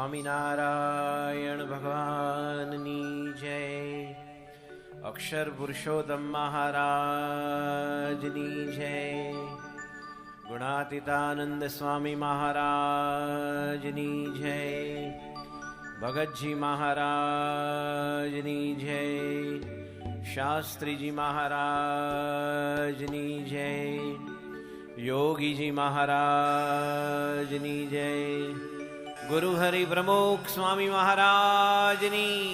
સ્વામિનારાયણ ભગવાનની જય. અક્ષર પુરુષોત્તમ મહારાજની જય. ગુણાતીતાનંદ સ્વામી મહારાજની જય. ભગતજી મહારાજની જય. શાસ્ત્રીજી મહારાજની જય. યોગીજી મહારાજની જય. ગુરુ હરિ પ્રમુખ સ્વામી મહારાજની.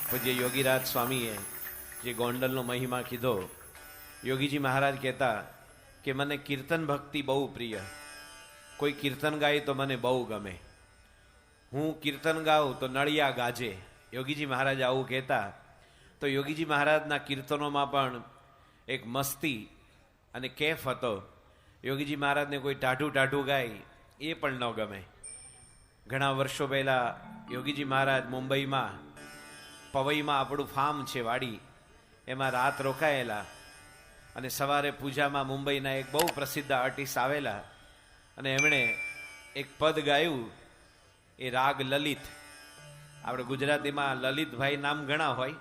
પૂજ્ય યોગીરાજ સ્વામીએ જે ગોંડલનો મહિમા કીધો, યોગીજી મહારાજ કહેતા કે મને કીર્તન ભક્તિ બહુ પ્રિય. કોઈ કીર્તન ગાય તો મને બહુ ગમે. હું કીર્તન ગાઉં તો નળિયા ગાજે. યોગીજી મહારાજ આવું કહેતા. તો યોગીજી મહારાજના કીર્તનોમાં પણ એક મસ્તી અને કેફ હતો. યોગીજી મહારાજને કોઈ ટાઢું ટાઢું ગાય એ પણ ન ગમે. ઘણા વર્ષો પહેલાં યોગીજી મહારાજ મુંબઈમાં પવઈમાં આપણું ફાર્મ છે વાડી, એમાં રાત રોકાયેલા અને સવારે પૂજામાં મુંબઈના એક બહુ પ્રસિદ્ધ આર્ટિસ્ટ આવેલા અને એમણે એક પદ ગાયું. એ રાગ લલિત. આપણે ગુજરાતીમાં લલિતભાઈ નામ ઘણા હોય,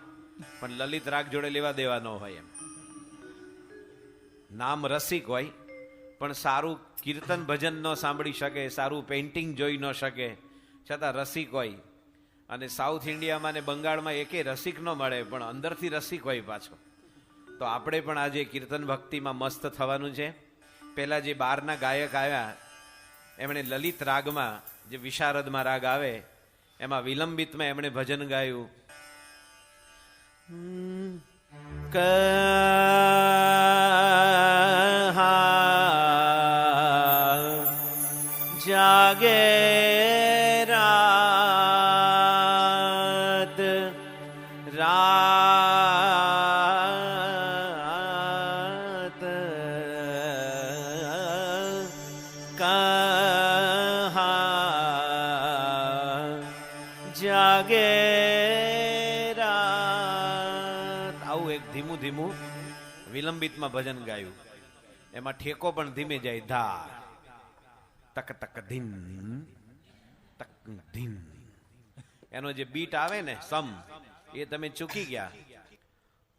પણ લલિત રાગ જોડે લેવા દેવા ન હોય. એમ નામ રસિક હોય પણ સારું કીર્તન ભજન ન સાંભળી શકે, સારું પેઇન્ટિંગ જોઈ ન શકે, છતાં રસિક હોય. અને સાઉથ ઇન્ડિયામાં ને બંગાળમાં એકે રસિક ન મળે પણ અંદરથી રસિક હોય પાછો. તો આપણે પણ આજે કીર્તન ભક્તિમાં મસ્ત થવાનું છે. પહેલાં જે બહારના ગાયક આવ્યા એમણે લલિત રાગમાં, જે વિશારદમાં રાગ આવે એમાં વિલંબિતમાં એમણે ભજન ગાયું. જાગે રાત રાત જાગે રાત. આવું એક ધીમું ધીમું વિલંબિતમાં ભજન ગાયું. એમાં ઠેકો પણ ધીમે જાય. ધા તક તક ધીન તક ધીન. એનો જે બીટ આવે ને સમ, એ તમે ચૂકી ગયા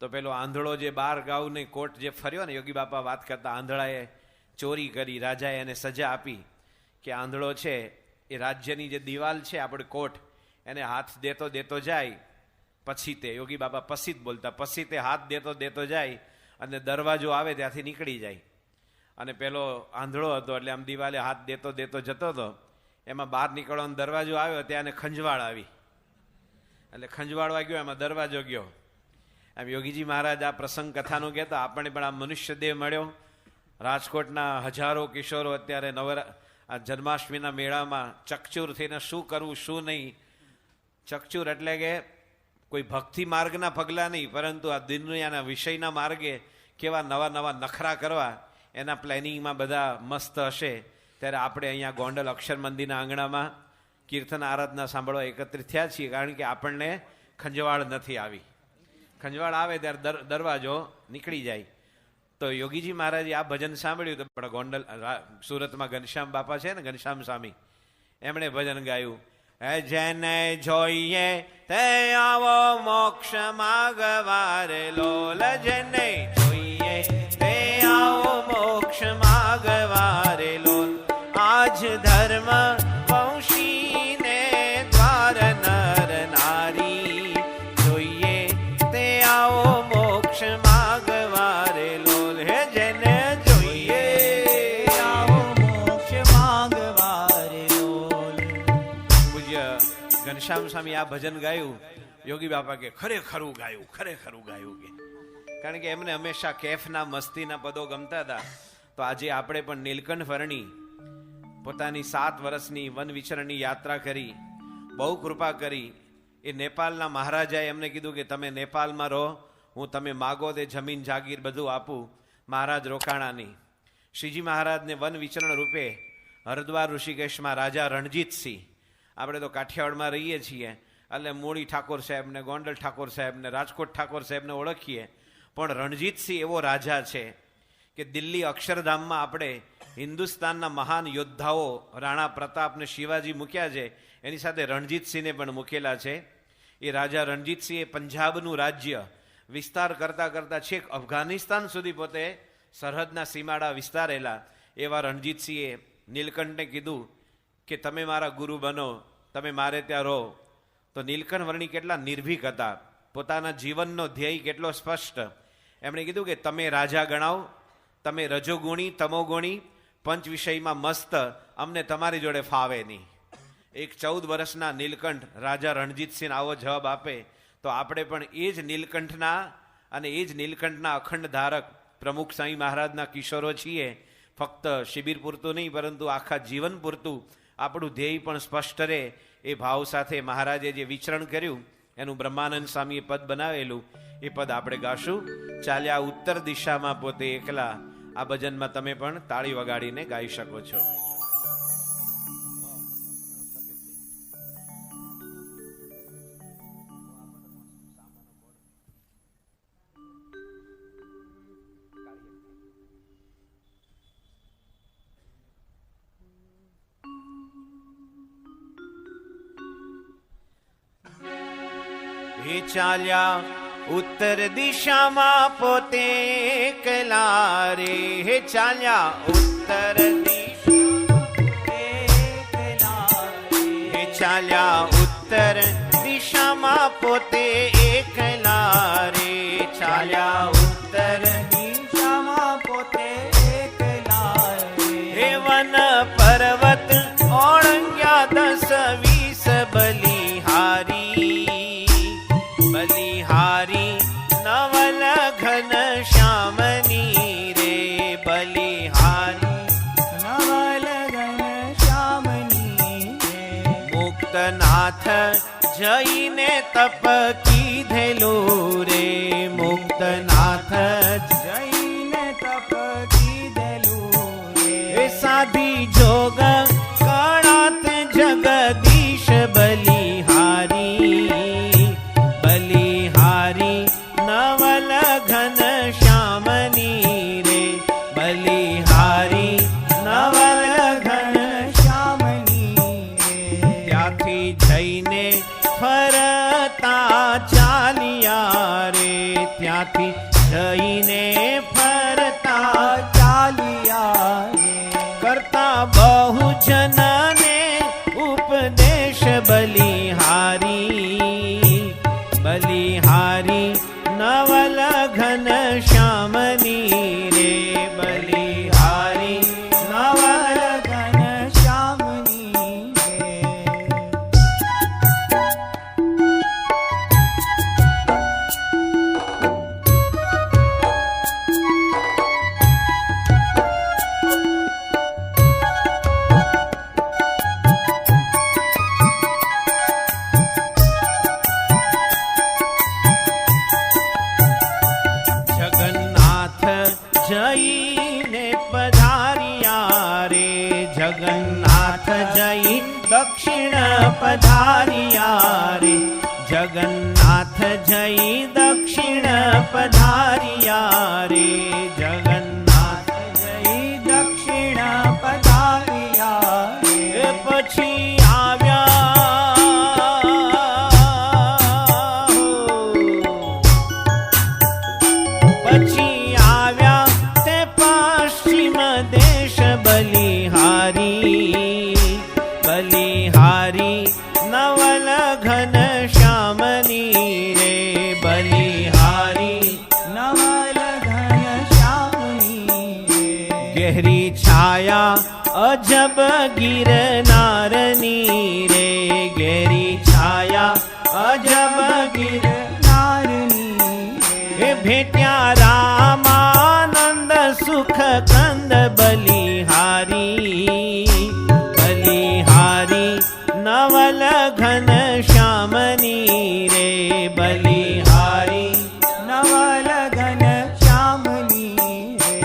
તો પેલો આંધળો જે બાર ગાઉને કોટ જે ફર્યો ને, યોગી બાપા વાત કરતા આંધળાએ ચોરી કરી, રાજાએ એને સજા આપી કે આંધળો છે એ રાજ્યની જે દિવાલ છે આપણે કોટ, એને હાથ દેતો દેતો જાય. પછી તે યોગી બાપા પસીત બોલતા, પછી તે હાથ દેતો દેતો જાય અને દરવાજો આવે ત્યાંથી નીકળી જાય. અને પેલો આંધળો હતો એટલે આમ દિવાલે હાથ દેતો દેતો જતો હતો. એમાં બહાર નીકળવાનો દરવાજો આવ્યો, ત્યાં ખંજવાળ આવી. એટલે ખંજવાળવા ગયો, એમાં દરવાજો ગયો. એમ યોગીજી મહારાજ આ પ્રસંગ કથાનો કહેતા આપણને પણ આ મનુષ્ય દેહ મળ્યો. રાજકોટના હજારો કિશોરો અત્યારે આ જન્માષ્ટમીના મેળામાં ચકચૂર થઈને શું કરવું શું નહીં. ચકચૂર એટલે કે કોઈ ભક્તિ માર્ગના પગલાં નહીં, પરંતુ આ દુનિયાના વિષયના માર્ગે કેવા નવા નવા નખરા કરવા એના પ્લેનિંગમાં બધા મસ્ત હશે. ત્યારે આપણે અહીંયા ગોંડલ અક્ષર મંદિરના આંગણામાં કીર્તન આરાધના સાંભળવા એકત્રિત થયા છીએ, કારણ કે આપણને ખંજવાળ નથી આવી. ખંજવાળ આવે ત્યારે દરવાજો નીકળી જાય. તો યોગીજી મહારાજે આ ભજન સાંભળ્યું તો પણ ગોંડલ સુરતમાં ઘનશ્યામ બાપા છે ને, ઘનશ્યામ સ્વામી, એમણે ભજન ગાયું. જેને જોઈએ તે આવો મોક્ષ માગવારે લોલ. જેને જોઈએ તે આવો મોક્ષ માગવારે લોલ. આજ ધર્મ વંશીને દ્વાર નર નારી. જોઈએ તે આવો મોક્ષ માગવારે લોલ. હે જેને જોઈએ આવો મોક્ષ માગવારે લોલ. પૂજ્ય ઘનશ્યામ સ્વામી આ ભજન ગાયું. યોગી બાપા કે ખરેખરું ગાયું, ખરેખરું ગાયું કે, કારણ કે એમને હંમેશા કેફના મસ્તીના પદો ગમતા હતા. તો આજે આપણે પણ નીલકંઠ વર્ણી પોતાની 7 વર્ષની વન વિચરણની યાત્રા કરી, બહુ કૃપા કરી. એ નેપાળના મહારાજાએ એમને કીધું કે તમે નેપાળમાં રહો, હું તમે માગો તે જમીન જાગીર બધું આપું. મહારાજ રોકાણાની. શ્રીજી મહારાજને વન વિચરણ રૂપે હરદ્વાર ઋષિકેશમાં રાજા રણજીતસિંહ, આપણે તો કાઠિયાવાડમાં રહીએ છીએ એટલે મૂળી ઠાકોર સાહેબને, ગોંડલ ઠાકોર સાહેબને, રાજકોટ ઠાકોર સાહેબને ઓળખીએ, પણ રણજીતસિંહ એવો રાજા છે કે દિલ્હી અક્ષરધામમાં આપણે હિન્દુસ્તાનના મહાન યોદ્ધાઓ રાણા પ્રતાપ ને શિવાજી મૂક્યા છે, એની સાથે રણજીતસિંહને પણ મૂકેલા છે. એ રાજા રણજીતસિંહે પંજાબનું રાજ્ય વિસ્તાર કરતાં કરતાં છેક અફઘાનિસ્તાન સુધી પોતે સરહદના સીમાડા વિસ્તારેલા. એવા રણજીતસિંહે નીલકંઠને કીધું કે તમે મારા ગુરુ બનો, તમે મારે ત્યાં રહો. તો નીલકંઠ વર્ણી કેટલા નિર્ભીક હતા, પોતાના જીવનનો ધ્યેય કેટલો સ્પષ્ટ. એમણે કીધું કે તમે રાજા ગણાવ, તમે રજોગુણી તમોગુણી પંચ વિષયમાં મસ્ત, અમને તમારી જોડે ફાવે નહીં. એક 14 વર્ષના નીલકંઠ રાજા રણજીતસિંહ આવો જવાબ આપે તો આપણે પણ એ જ નીલકંઠના અને એ જ નીલકંઠના અખંડ ધારક પ્રમુખ સાંઈ મહારાજના કિશોરો છીએ. ફક્ત શિબિર પૂરતું નહીં પરંતુ આખા જીવન પૂરતું આપણું ધ્યેય પણ સ્પષ્ટ રહે એ ભાવ સાથે મહારાજે જે વિચરણ કર્યું એનું બ્રહ્માનંદ સ્વામીએ પદ બનાવેલું એ પદ આપણે ગાશું. ચાલ્યા ઉત્તર દિશામાં પોતે એકલા. આ ભજનમાં તમે પણ તાળી વગાડીને ગાઈ શકો છો. હે ચાલ્યા ઉત્તર દિશામાં પોતે એકલા રે. હે ચાલ્યા ઉત્તર હે ચાલ્યા ઉત્તર દિશામાં પોતે એકલા રે. ચાલ્યા ઉત્તર દિશામાં પોતે એકલા રે. હે વન પર્વત ઓળંગ્યા 10-20 બલિહારી. બલિહારી નવલ ઘન શ્યામની રે. બલિહારી નવલ ઘન શ્યામની રે. મુક્તનાથ જઈને તપ કીધેલું રે. મુક્તનાથ જઈને તપ કીધેલું રે. સાધી જોગ કણાત જગદીશ બલિહારી. બલિહારી નવલ ઘન શ્યામની રે. બલિહારી નવલ ઘન શ્યામની રે. ત્યાંથી જઈને ફરતા ચાલ્યા રે. ત્યાંથી જઈને ફરતા ચાલ્યા રે. કરતા બહુ જનને ઉપદેશ બલિહારી. બલિહારી નવલ ઘન શ્યામની રે. બલિહારી નવલ ઘન શ્યામની રે. જઈને પધારિયા રે. જગન્નાથ જઈ દક્ષિણ પધારિયા રે. જગન્નાથ જઈ દક્ષિણ પધારિયા રે. જગન્નાથ જઈ દક્ષિણ પધારિયા રે. પછી આવ્યા બલિહારી. બલિહારી નવલ ઘન શ્યામની રે. બલિહારી નવલ ઘન શ્યામની રે. ગહેરી છાયા અજબ ગિરનારની રે. ગહેરી છાયા અજબ ગિરનારની રે. ભેટ્યા રામાનંદ સુખ કંદ બલિહારી. બલિહારી નવલ ઘન શ્યામની રે. બલિહારી નવલ ઘન શ્યામની રે.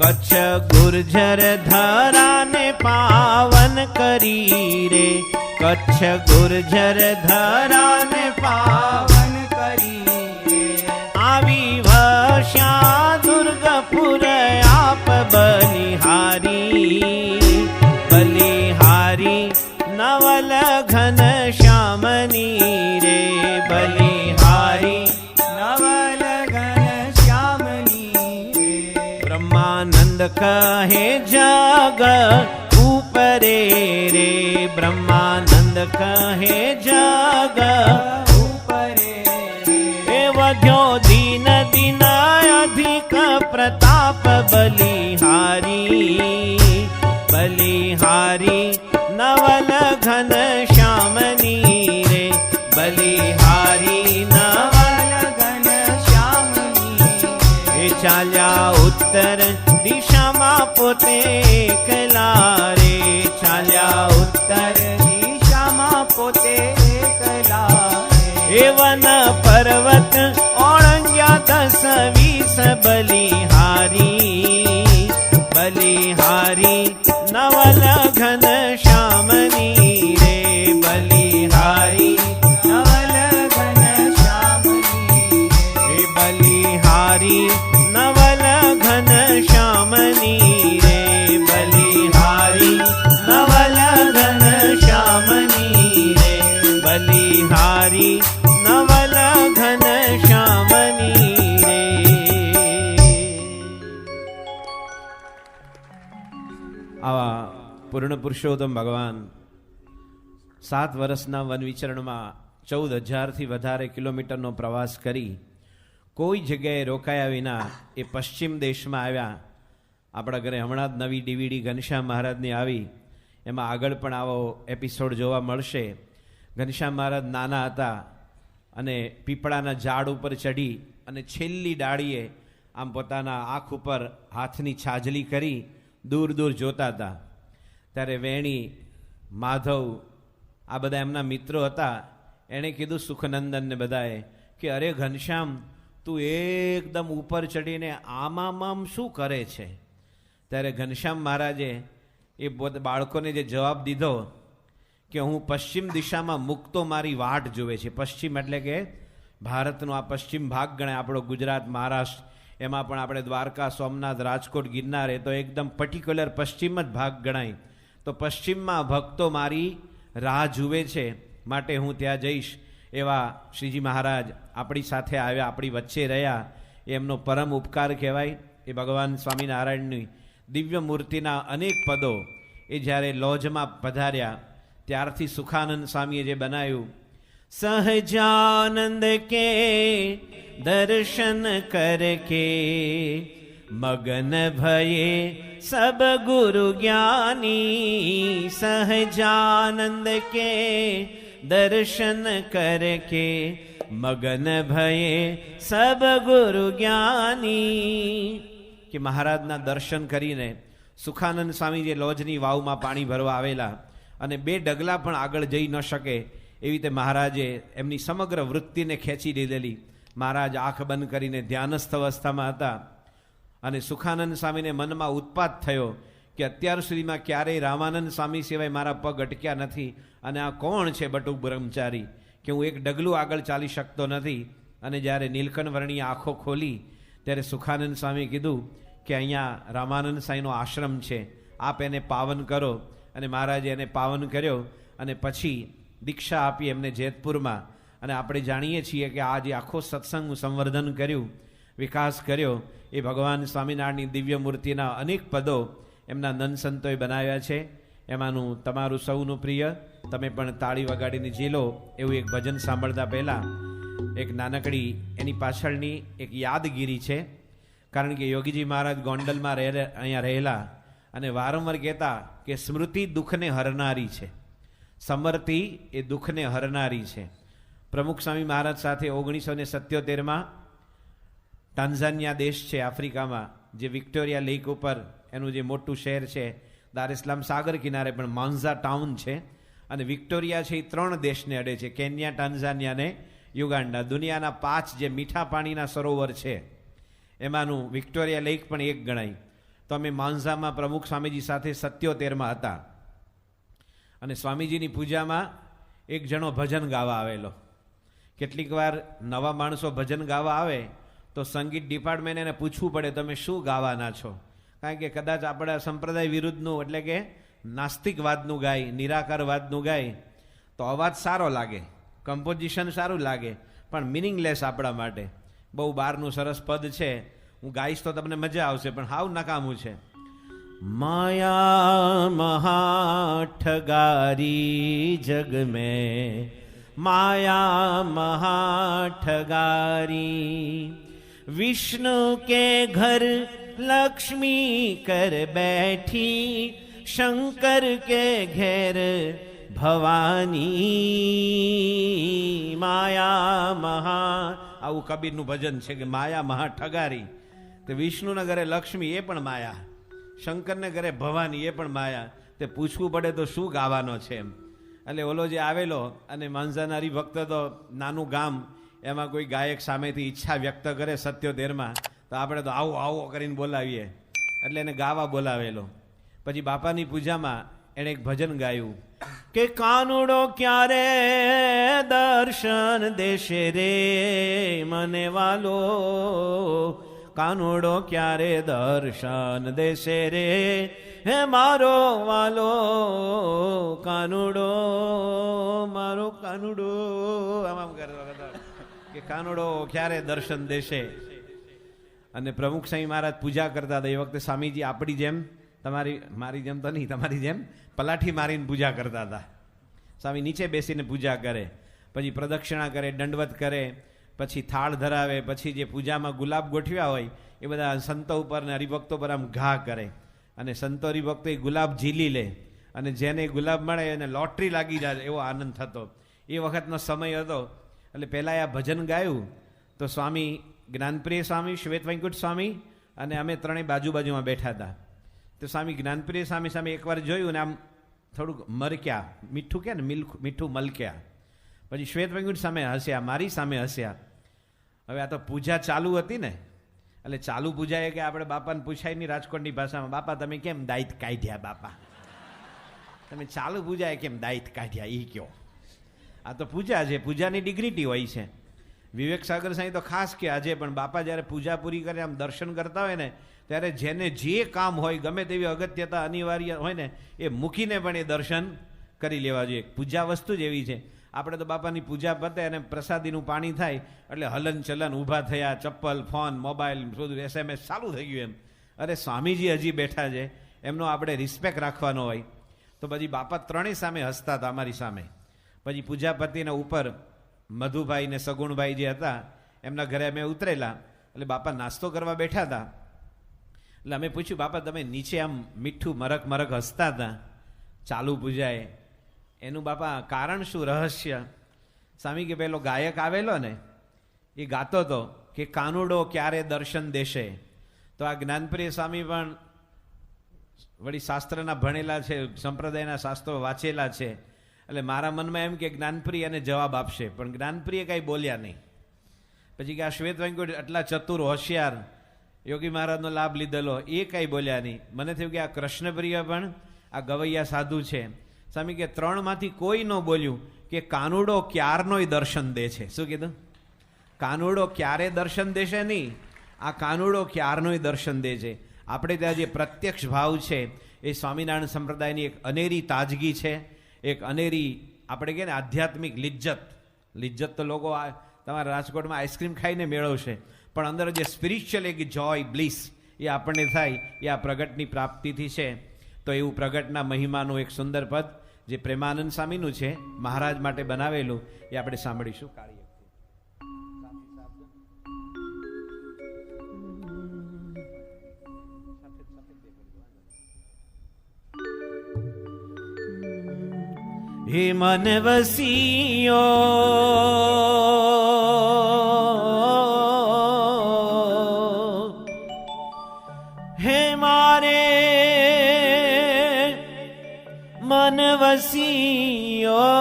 કચ્છ ગુર્જર ધરાને પાવન કરી રે, કચ્છ ગુર્જર ધરાને પાવન કરી રે. આવી વશ્યા દુર્ગપુર આપ બલિહારી, બલિહારી નવલ ઘન શ્યામની રે, બલિહારી નવલ ઘન શ્યામની રે. બ્રહ્માનંદ કહે જગ ઉપરે રે, બ્રહ્માનંદ કહે જગ ઉપરે રે. એ વધ્યો દીન દિન અધિક પ્રતાપ બલિહારી, બલિહારી નવલ ઘન શ્યામની રે, બલિહારી નવલ ઘન શ્યામની એ ચાલ્યા ઉત્તર દિશામાં પોતે એકલા રે, ચાલ્યા ઉત્તર દિશામાં પોતે એકલા રે. એ વન પર્વત ઓળંગ્યા 10-20 બલિહારી, બલિહારી નવલ ઘન શ્યામની રે, બલિહારી નવલ ઘન શ્યામની રે. એ બલિહારી નવલ ઘન શ્યામની રે, બલિહારી નવલ ઘન શ્યામની રે, બલિહારી નવલ ઘન શ્યામની રે. આવા પૂર્ણ પુરુષોત્તમ ભગવાન 7 વર્ષના વન વિચરણમાં 14,000થી વધારે કિલોમીટરનો પ્રવાસ કરી કોઈ જગ્યાએ રોકાયા વિના એ પશ્ચિમ દેશમાં આવ્યા. આપણા ઘરે હમણાં જ નવી DVD ઘનશ્યામ મહારાજની આવી, એમાં આગળ પણ આવો એપિસોડ જોવા મળશે. ઘનશ્યામ મહારાજ નાના હતા અને પીપળાના ઝાડ ઉપર ચડી અને છેલ્લી ડાળીએ આમ પોતાના આંખ ઉપર હાથની છાજલી કરી દૂર દૂર જોતા હતા. ત્યારે વેણી, માધવ આ બધા એમના મિત્રો હતા. એણે કીધું સુખનંદનને બધાએ કે અરે ઘનશ્યામ, તું એકદમ ઉપર ચડીને આમ શું કરે છે? ત્યારે ઘનશ્યામ મહારાજે એ બાળકોને જે જવાબ દીધો કે હું પશ્ચિમ દિશામાં મુકતો મારી વાટ જોવે છે. પશ્ચિમ એટલે કે ભારતનો આ પશ્ચિમ ભાગ ગણાય, આપણો ગુજરાત, મહારાષ્ટ્ર, એમાં પણ આપણે દ્વારકા, સોમનાથ, રાજકોટ, ગિરનાર, એ તો એકદમ પર્ટિક્યુલર પશ્ચિમ જ ભાગ ગણાય. તો પશ્ચિમમાં ભક્તો મારી રાહ જુએ છે, માટે હું ત્યાં જઈશ. એવા શ્રીજી મહારાજ આપણી સાથે આવ્યા, આપણી વચ્ચે રહ્યા, એમનો પરમ ઉપકાર કહેવાય. એ ભગવાન સ્વામિનારાયણની દિવ્ય મૂર્તિના અનેક પદો એ જ્યારે લોજમાં પધાર્યા ત્યારથી સુખાનંદ સ્વામીએ જે બનાવ્યું, સહજાનંદ કે દર્શન કરકે મગન ભયે સબ ગુરુ જ્ઞાની, સહજાનંદ કે દર્શન કરકે મગન ભયે સબ ગુરુ જ્ઞાની. કે મહારાજના દર્શન કરીને સુખાનંદ સ્વામી જે લોજની વાવમાં પાણી ભરવા આવેલા અને 2 ડગલા પણ આગળ જઈ ન શકે એવી રીતે મહારાજે એમની સમગ્ર વૃત્તિને ખેંચી લીધેલી. મહારાજ આંખ બંધ કરીને ધ્યાનસ્થ અવસ્થામાં હતા અને સુખાનંદ સ્વામીને મનમાં ઉત્પાત થયો કે અત્યાર સુધીમાં ક્યારેય રામાનંદ સ્વામી સિવાય મારા પગ અટક્યા નથી અને આ કોણ છે બટુક બ્રહ્મચારી કે હું 1 ડગલું આગળ ચાલી શકતો નથી. અને જ્યારે નીલકંઠવર્ણીએ આંખો ખોલી ત્યારે સુખાનંદ સ્વામી કીધું કે અહીંયા રામાનંદ સાંઈનો આશ્રમ છે, આપ એને પાવન કરો. અને મહારાજે એને પાવન કર્યો અને પછી દીક્ષા આપી એમને જેતપુરમાં. અને આપણે જાણીએ છીએ કે આ જે આખો સત્સંગ સંવર્ધન કર્યું, વિકાસ કર્યો, એ ભગવાન સ્વામિનારાયણની દિવ્ય મૂર્તિના અનેક પદો એમના નંદ સંતોએ બનાવ્યા છે. એમાંનું તમારું સૌનું પ્રિય, તમે પણ તાળી વગાડીને ઝીલો એવું એક ભજન સાંભળતા પહેલાં એક નાનકડી એની પાછળની એક યાદગીરી છે. કારણ કે યોગીજી મહારાજ ગોંડલમાં અહીંયા રહેલા અને વારંવાર કહેતા કે સ્મૃતિ દુઃખને હરનારી છે, સમર્તિ એ દુઃખને હરનારી છે. પ્રમુખ સ્વામી મહારાજ સાથે 1977માં ટાન્ઝાનિયા દેશ છે આફ્રિકામાં, જે વિક્ટોરિયા લેક ઉપર એનું જે મોટું શહેર છે, દાર ઇસ્લામ સાગર કિનારે પણ માંઝા ટાઉન છે. અને વિક્ટોરિયા છે એ 3 દેશને અડે છે, કેન્યા, ટાન્ઝાનિયા ને યુગાન્ડા. દુનિયાના 5 જે મીઠા પાણીના સરોવર છે એમાંનું વિક્ટોરિયા લેક પણ એક ગણાય. તો તો અમે માંઝામાં પ્રમુખ સ્વામીજી સાથે 77માં હતા અને સ્વામીજીની પૂજામાં એક જણો ભજન ગાવા આવેલો. કેટલીક વાર નવા માણસો ભજન ગાવા આવે તો સંગીત ડિપાર્ટમેન્ટ એને પૂછવું પડે તમે શું ગાવાના છો, કારણ કે કદાચ આપણા સંપ્રદાય વિરુદ્ધનું એટલે કે નાસ્તિકવાદનું ગાય, નિરાકારવાદનું ગાય તો અવાજ સારો લાગે, કમ્પોઝિશન સારું લાગે, પણ મિનિંગલેસ આપણા માટે. બહુ બહારનું સરસ પદ છે, હું ગાઈશ તો તમને મજા આવશે, પણ હાવ નકામું છે. માયા મહાઠગારી જગ મેં, માયા મહાઠગારી, विष्णु के घर लक्ष्मी कर बैठी, शंकर के घेर भवानी, माया महा. આવું કબીરનું ભજન છે કે માયા મહા ઠગારી. તે વિષ્ણુના ઘરે લક્ષ્મી એ પણ માયા, શંકરને ઘરે ભવાની એ પણ માયા. તે પૂછવું પડે તો શું ગાવાનો છે એમ. એટલે ઓલો જે આવેલો અને માંઝાનારી ભક્ત તો નાનું ગામ, એમાં કોઈ ગાયક સામેથી ઈચ્છા વ્યક્ત કરે 77માં તો આપણે તો આવો આવો કરીને બોલાવીએ, એટલે એને ગાવા બોલાવેલો. પછી બાપાની પૂજામાં એણે એક ભજન ગાયું કે કાનુડો ક્યારે દર્શન દેશે રે મને વાલો, કાનુડો ક્યારે દર્શન દેશે રે હે મારો વાલો, કાનુડો મારો કાનુડો. આમ કરે કે કાનુડો ક્યારે દર્શન દેશે. અને પ્રમુખ સ્વામી મહારાજ પૂજા કરતા હતા એ વખતે સ્વામીજી આપણી જેમ, મારી જેમ તો નહીં, તમારી જેમ પલાઠી મારીને પૂજા કરતા હતા. સ્વામી નીચે બેસીને પૂજા કરે, પછી પ્રદક્ષિણા કરે, દંડવત કરે, પછી થાળ ધરાવે, પછી જે પૂજામાં ગુલાબ ગોઠવ્યા હોય એ બધા સંતો ઉપર ને હરિભક્તો પર આમ ઘા કરે, અને સંતો હરિભક્તો એ ગુલાબ ઝીલી લે, અને જેને ગુલાબ મળે એને લોટરી લાગી જાય એવો આનંદ થતો. એ વખતનો સમય હતો. એટલે પહેલાં આ ભજન ગાયું તો સ્વામી જ્ઞાનપ્રિય સ્વામી, શ્વેત વૈકુંઠ સ્વામી અને અમે ત્રણેય બાજુમાં બેઠા હતા. તો સ્વામી જ્ઞાનપ્રિય સ્વામી સામે એકવાર જોયું ને આમ થોડુંક મરક્યા, મીઠું કે ને મીઠું મલક્યા. પછી શ્વેત વૈકુંઠ સામે હસ્યા, મારી સામે હસ્યા. હવે આ તો પૂજા ચાલુ હતી ને, એટલે ચાલુ પૂજા એ કે આપણે બાપાને પૂછાય નહીં રાજકોટની ભાષામાં, બાપા તમે કેમ દાયિત કાઢ્યા, બાપા તમે ચાલુ પૂજા એ કેમ દાયિત કાઢ્યા એ કયો. આ તો પૂજા છે, પૂજાની ડિગ્નિટી હોય છે. વિવેક સાગર સાંઈ તો ખાસ કે આજે પણ બાપા જ્યારે પૂજા પૂરી કરે આમ દર્શન કરતા હોય ને ત્યારે જેને જે કામ હોય, ગમે તેવી અગત્યતા અનિવાર્ય હોય ને એ મૂકીને પણ એ દર્શન કરી લેવા જોઈએ. પૂજા વસ્તુ જ એવી છે. આપણે તો બાપાની પૂજા પતે અને પ્રસાદીનું પાણી થાય એટલે હલન ચલન, ઊભા થયા, ચપ્પલ, ફોન, મોબાઈલ, બધું SMS ચાલુ થઈ ગયું એમ. અરે સ્વામીજી હજી બેઠા છે, એમનો આપણે રિસ્પેક્ટ રાખવાનો હોય. તો પછી બાપા ત્રણેય સામે હસતા હતા અમારી સામે. પછી પૂજાપતિના ઉપર મધુભાઈ ને સગુણભાઈ જે હતા એમના ઘરે અમે ઉતરેલા, એટલે બાપા નાસ્તો કરવા બેઠા હતા. એટલે અમે પૂછ્યું બાપા તમે નીચે આમ મીઠું મરક મરક હસતા હતા ચાલુ પૂજાએ, એનું બાપા કારણ શું, રહસ્ય? સ્વામી કે પેલો ગાયક આવેલો ને એ ગાતો હતો કે કાનુડો ક્યારે દર્શન દેશે. તો આ જ્ઞાનપ્રિય સ્વામી પણ વળી શાસ્ત્રના ભણેલા છે, સંપ્રદાયના શાસ્ત્રો વાંચેલા છે. એટલે મારા મનમાં એમ કે જ્ઞાનપ્રિય એને જવાબ આપશે, પણ જ્ઞાનપ્રિય કાંઈ બોલ્યા નહીં. પછી કે આ શ્વેત વૈકુંઠ આટલા ચતુર હોશિયાર યોગી મહારાજનો લાભ લીધેલો એ કાંઈ બોલ્યા નહીં. મને થયું કે આ કૃષ્ણપ્રિય પણ આ ગવૈયા સાધુ છે. સ્વામી કે ત્રણમાંથી કોઈ ન બોલ્યું કે કાનુડો ક્યારનોય દર્શન દે છે. શું કીધું? કાનુડો ક્યારે દર્શન દેશે નહીં, આ કાનુડો ક્યારનોય દર્શન દે છે. આપણે ત્યાં જે પ્રત્યક્ષ ભાવ છે એ સ્વામિનારાયણ સંપ્રદાયની એક અનેરી તાજગી છે, એક અનેરી આપણે કહે ને આધ્યાત્મિક લિજ્જત તો લોકો તમારા રાજકોટમાં આઈસ્ક્રીમ ખાઈને મેળવશે, પણ અંદર જે સ્પિરિચ્યુઅલ એક જોય, બ્લિસ એ આપણને થાય એ આ પ્રગટની પ્રાપ્તિથી છે. તો એવું પ્રગટના મહિમાનું એક સુંદર પદ જે પ્રેમાનંદ સ્વામીનું છે, મહારાજ માટે બનાવેલું, એ આપણે સાંભળીશું. હે મન વસીયો હે મારે મન વસીયો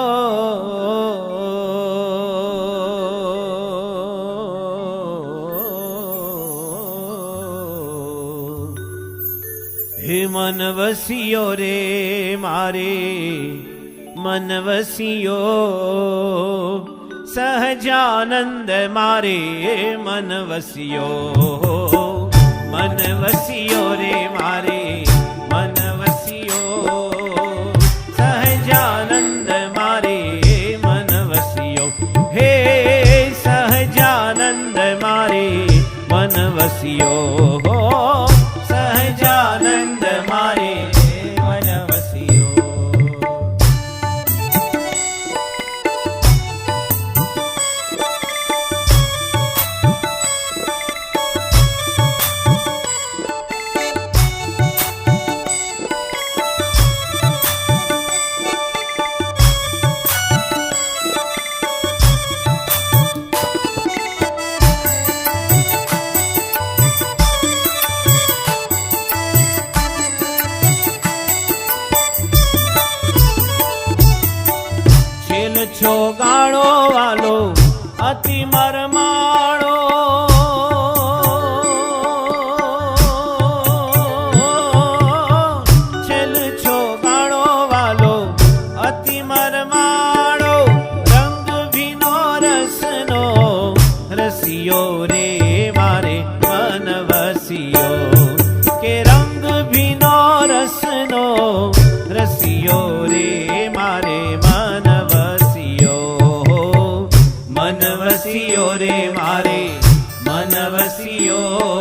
હે મન વસિયો રે મારે મન વસિયો સહજાનંદ મારે મન વસિયો મન વસિયો રે મારે મન વસિયો સહજાનંદ મારે મન વસિયો હે સહજાનંદ મારે મન વસિયો સહજાનંદ મારે મન વસિયો છો ગાળો વાલો અતિ મરમાળો છેલ છો ગાળો વાલો અતિ મરમાળો રંગ ભીનો રસનો રસિયો રે મારે મન વસિયો કે રંગ ભીનો રસનો રસિયો રે મારે મન મન વસિયો રે મારે મન વસિયો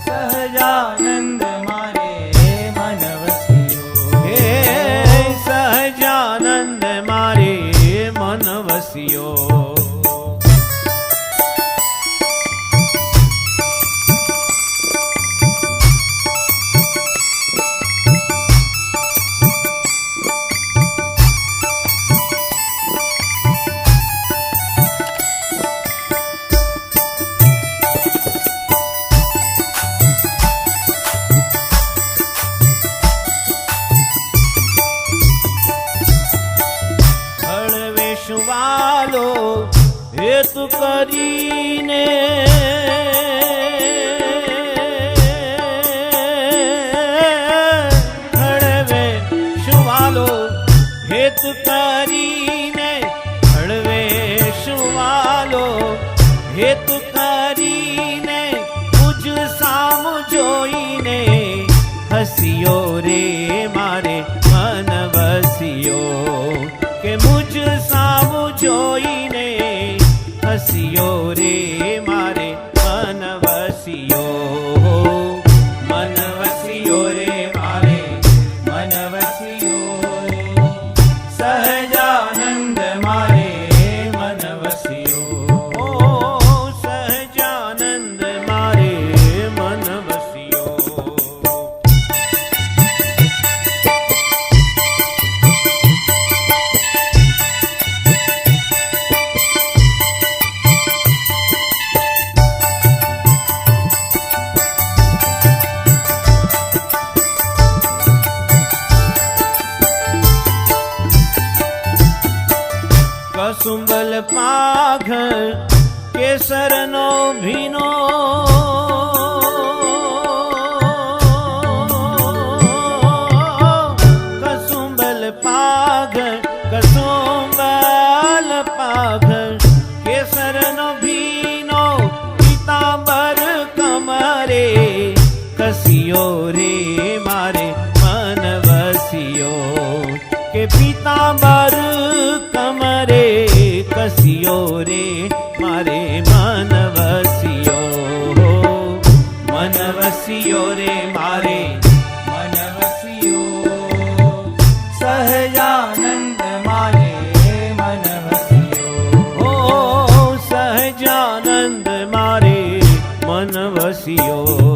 સહજાનંદ મારે મન વસિયો હે સહજાનંદ મારે મન વસિયો વાલો હેતુ કરીને હળવે શુવાલો હેતુ કરીને હળવે શુવાલો હેતુ કરીને મુજ સામ જોઈને હસિયો રે મારે મન વસિયો કે મુજ સામ જોઈને હસિયો રે મારે મન વસિયો મન વસિયો રે મારે મન વસિયો સહજાનંદ મારે મન વસિયો સહજાનંદ મારે મન વસિયો કસુંબલ પાઘર કેસરનો ભીનો કસુંબલ પાઘર કસુંબલ પાઘર કેસરનો ભીનો પીતાંબર કમરે કસિયો રે મારે મન વસિયો કે પીતાંબર કમરે કસિયો રે મારે મન વસિયો મન વસિયો રે મારે મન વસિયો સહજાનંદ મારે મન વસિયો સહજાનંદ મારે મન વસિયો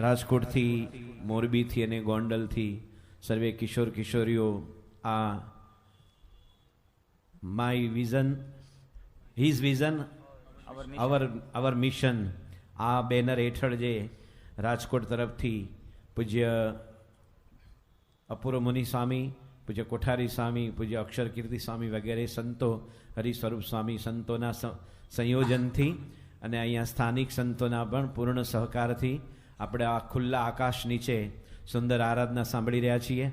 રાજકોટથી, મોરબીથી અને ગોંડલથી સર્વે કિશોર કિશોરીઓ આ my vision his vision our mission આ બેનર હેઠળ જે રાજકોટ તરફથી પૂજ્ય અપૂર્વ મુનિ સ્વામી, પૂજ્ય કોઠારી સ્વામી, પૂજ્ય અક્ષર કીર્તિ સ્વામી વગેરે સંતો, હરિસ્વરૂપ સ્વામી સંતોના સંયોજનથી અને અહીંયા સ્થાનિક સંતોના પણ પૂર્ણ સહકારથી આપણે આ ખુલ્લા આકાશ નીચે સુંદર આરાધના સાંભળી રહ્યા છીએ.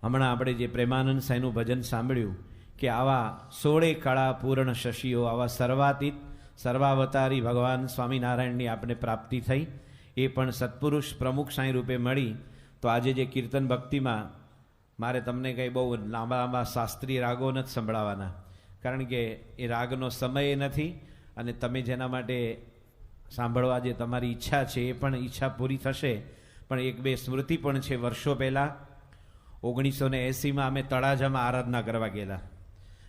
હમણાં આપણે જે પ્રેમાનંદ સાંઈનું ભજન સાંભળ્યું કે આવા 16 કળા પૂર્ણ શશીઓ, આવા સર્વાતીત સર્વાવતારી ભગવાન સ્વામિનારાયણની આપણે પ્રાપ્તિ થઈ, એ પણ સત્પુરુષ પ્રમુખ સાંઈ રૂપે મળી. તો આજે જે કીર્તન ભક્તિમાં મારે તમને કંઈ બહુ લાંબા લાંબા શાસ્ત્રીય રાગો નથી સંભળાવવાના, કારણ કે એ રાગનો સમય નથી અને તમે જેના માટે સાંભળવા જે તમારી ઈચ્છા છે એ પણ ઈચ્છા પૂરી થશે. પણ એક બે સ્મૃતિ પણ છે. વર્ષો પહેલાં 1980માં અમે તળાજામાં આરાધના કરવા ગયેલા.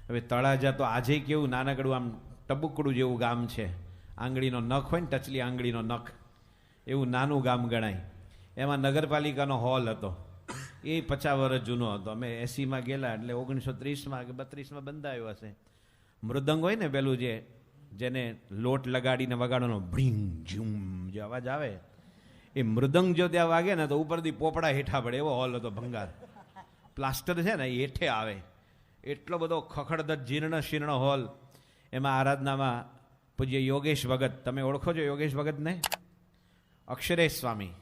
હવે તળાજા તો આજે કેવું નાનકડું આમ ટબુકડું જેવું ગામ છે, આંગળીનો નખ હોય ને ટચલી આંગળીનો નખ, એવું નાનું ગામ ગણાય. એમાં નગરપાલિકાનો હોલ હતો, એ 50 વર્ષ જૂનો હતો. અમે 80માં ગયેલા એટલે 1930માં કે 32માં બંધાયો હશે. મૃદંગ હોય ને પેલું જેને લોટ લગાડીને વગાડવાનો ભીંગ ઝૂમ જે અવાજ આવે, એ મૃદંગ જો ત્યાં વાગે ને તો ઉપરથી પોપડા હેઠા પડે એવો હોલ હતો. ભંગાર પ્લાસ્ટર છે ને એ હેઠે આવે, એટલો બધો ખખડધજ જીર્ણ શીર્ણ હોલ. એમાં આરાધનામાં પૂજ્ય યોગેશ ભગત, તમે ઓળખો છો યોગેશ ભગતને? અક્ષરેશ સ્વામી,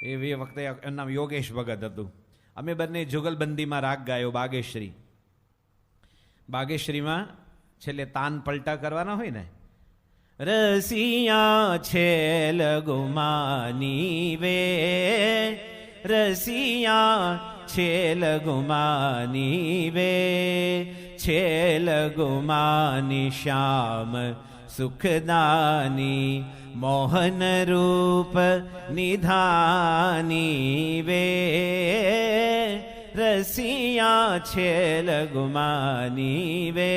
એ વખતે એનું નામ યોગેશ ભગત હતું. અમે બંને જુગલબંધીમાં રાગ ગાયો બાગેશ્રી. બાગેશ્રીમાં છેલ્લે તાન પલટા કરવાના હોય ને, રસિયા છેલ ગુમાની વે, રસિયા છેલ ગુમાની વે, છેલ ગુમાની શ્યામ સુખદાની, મોહન રૂપ નિધાની વે, રસિયા છેલ ગુમાની વે.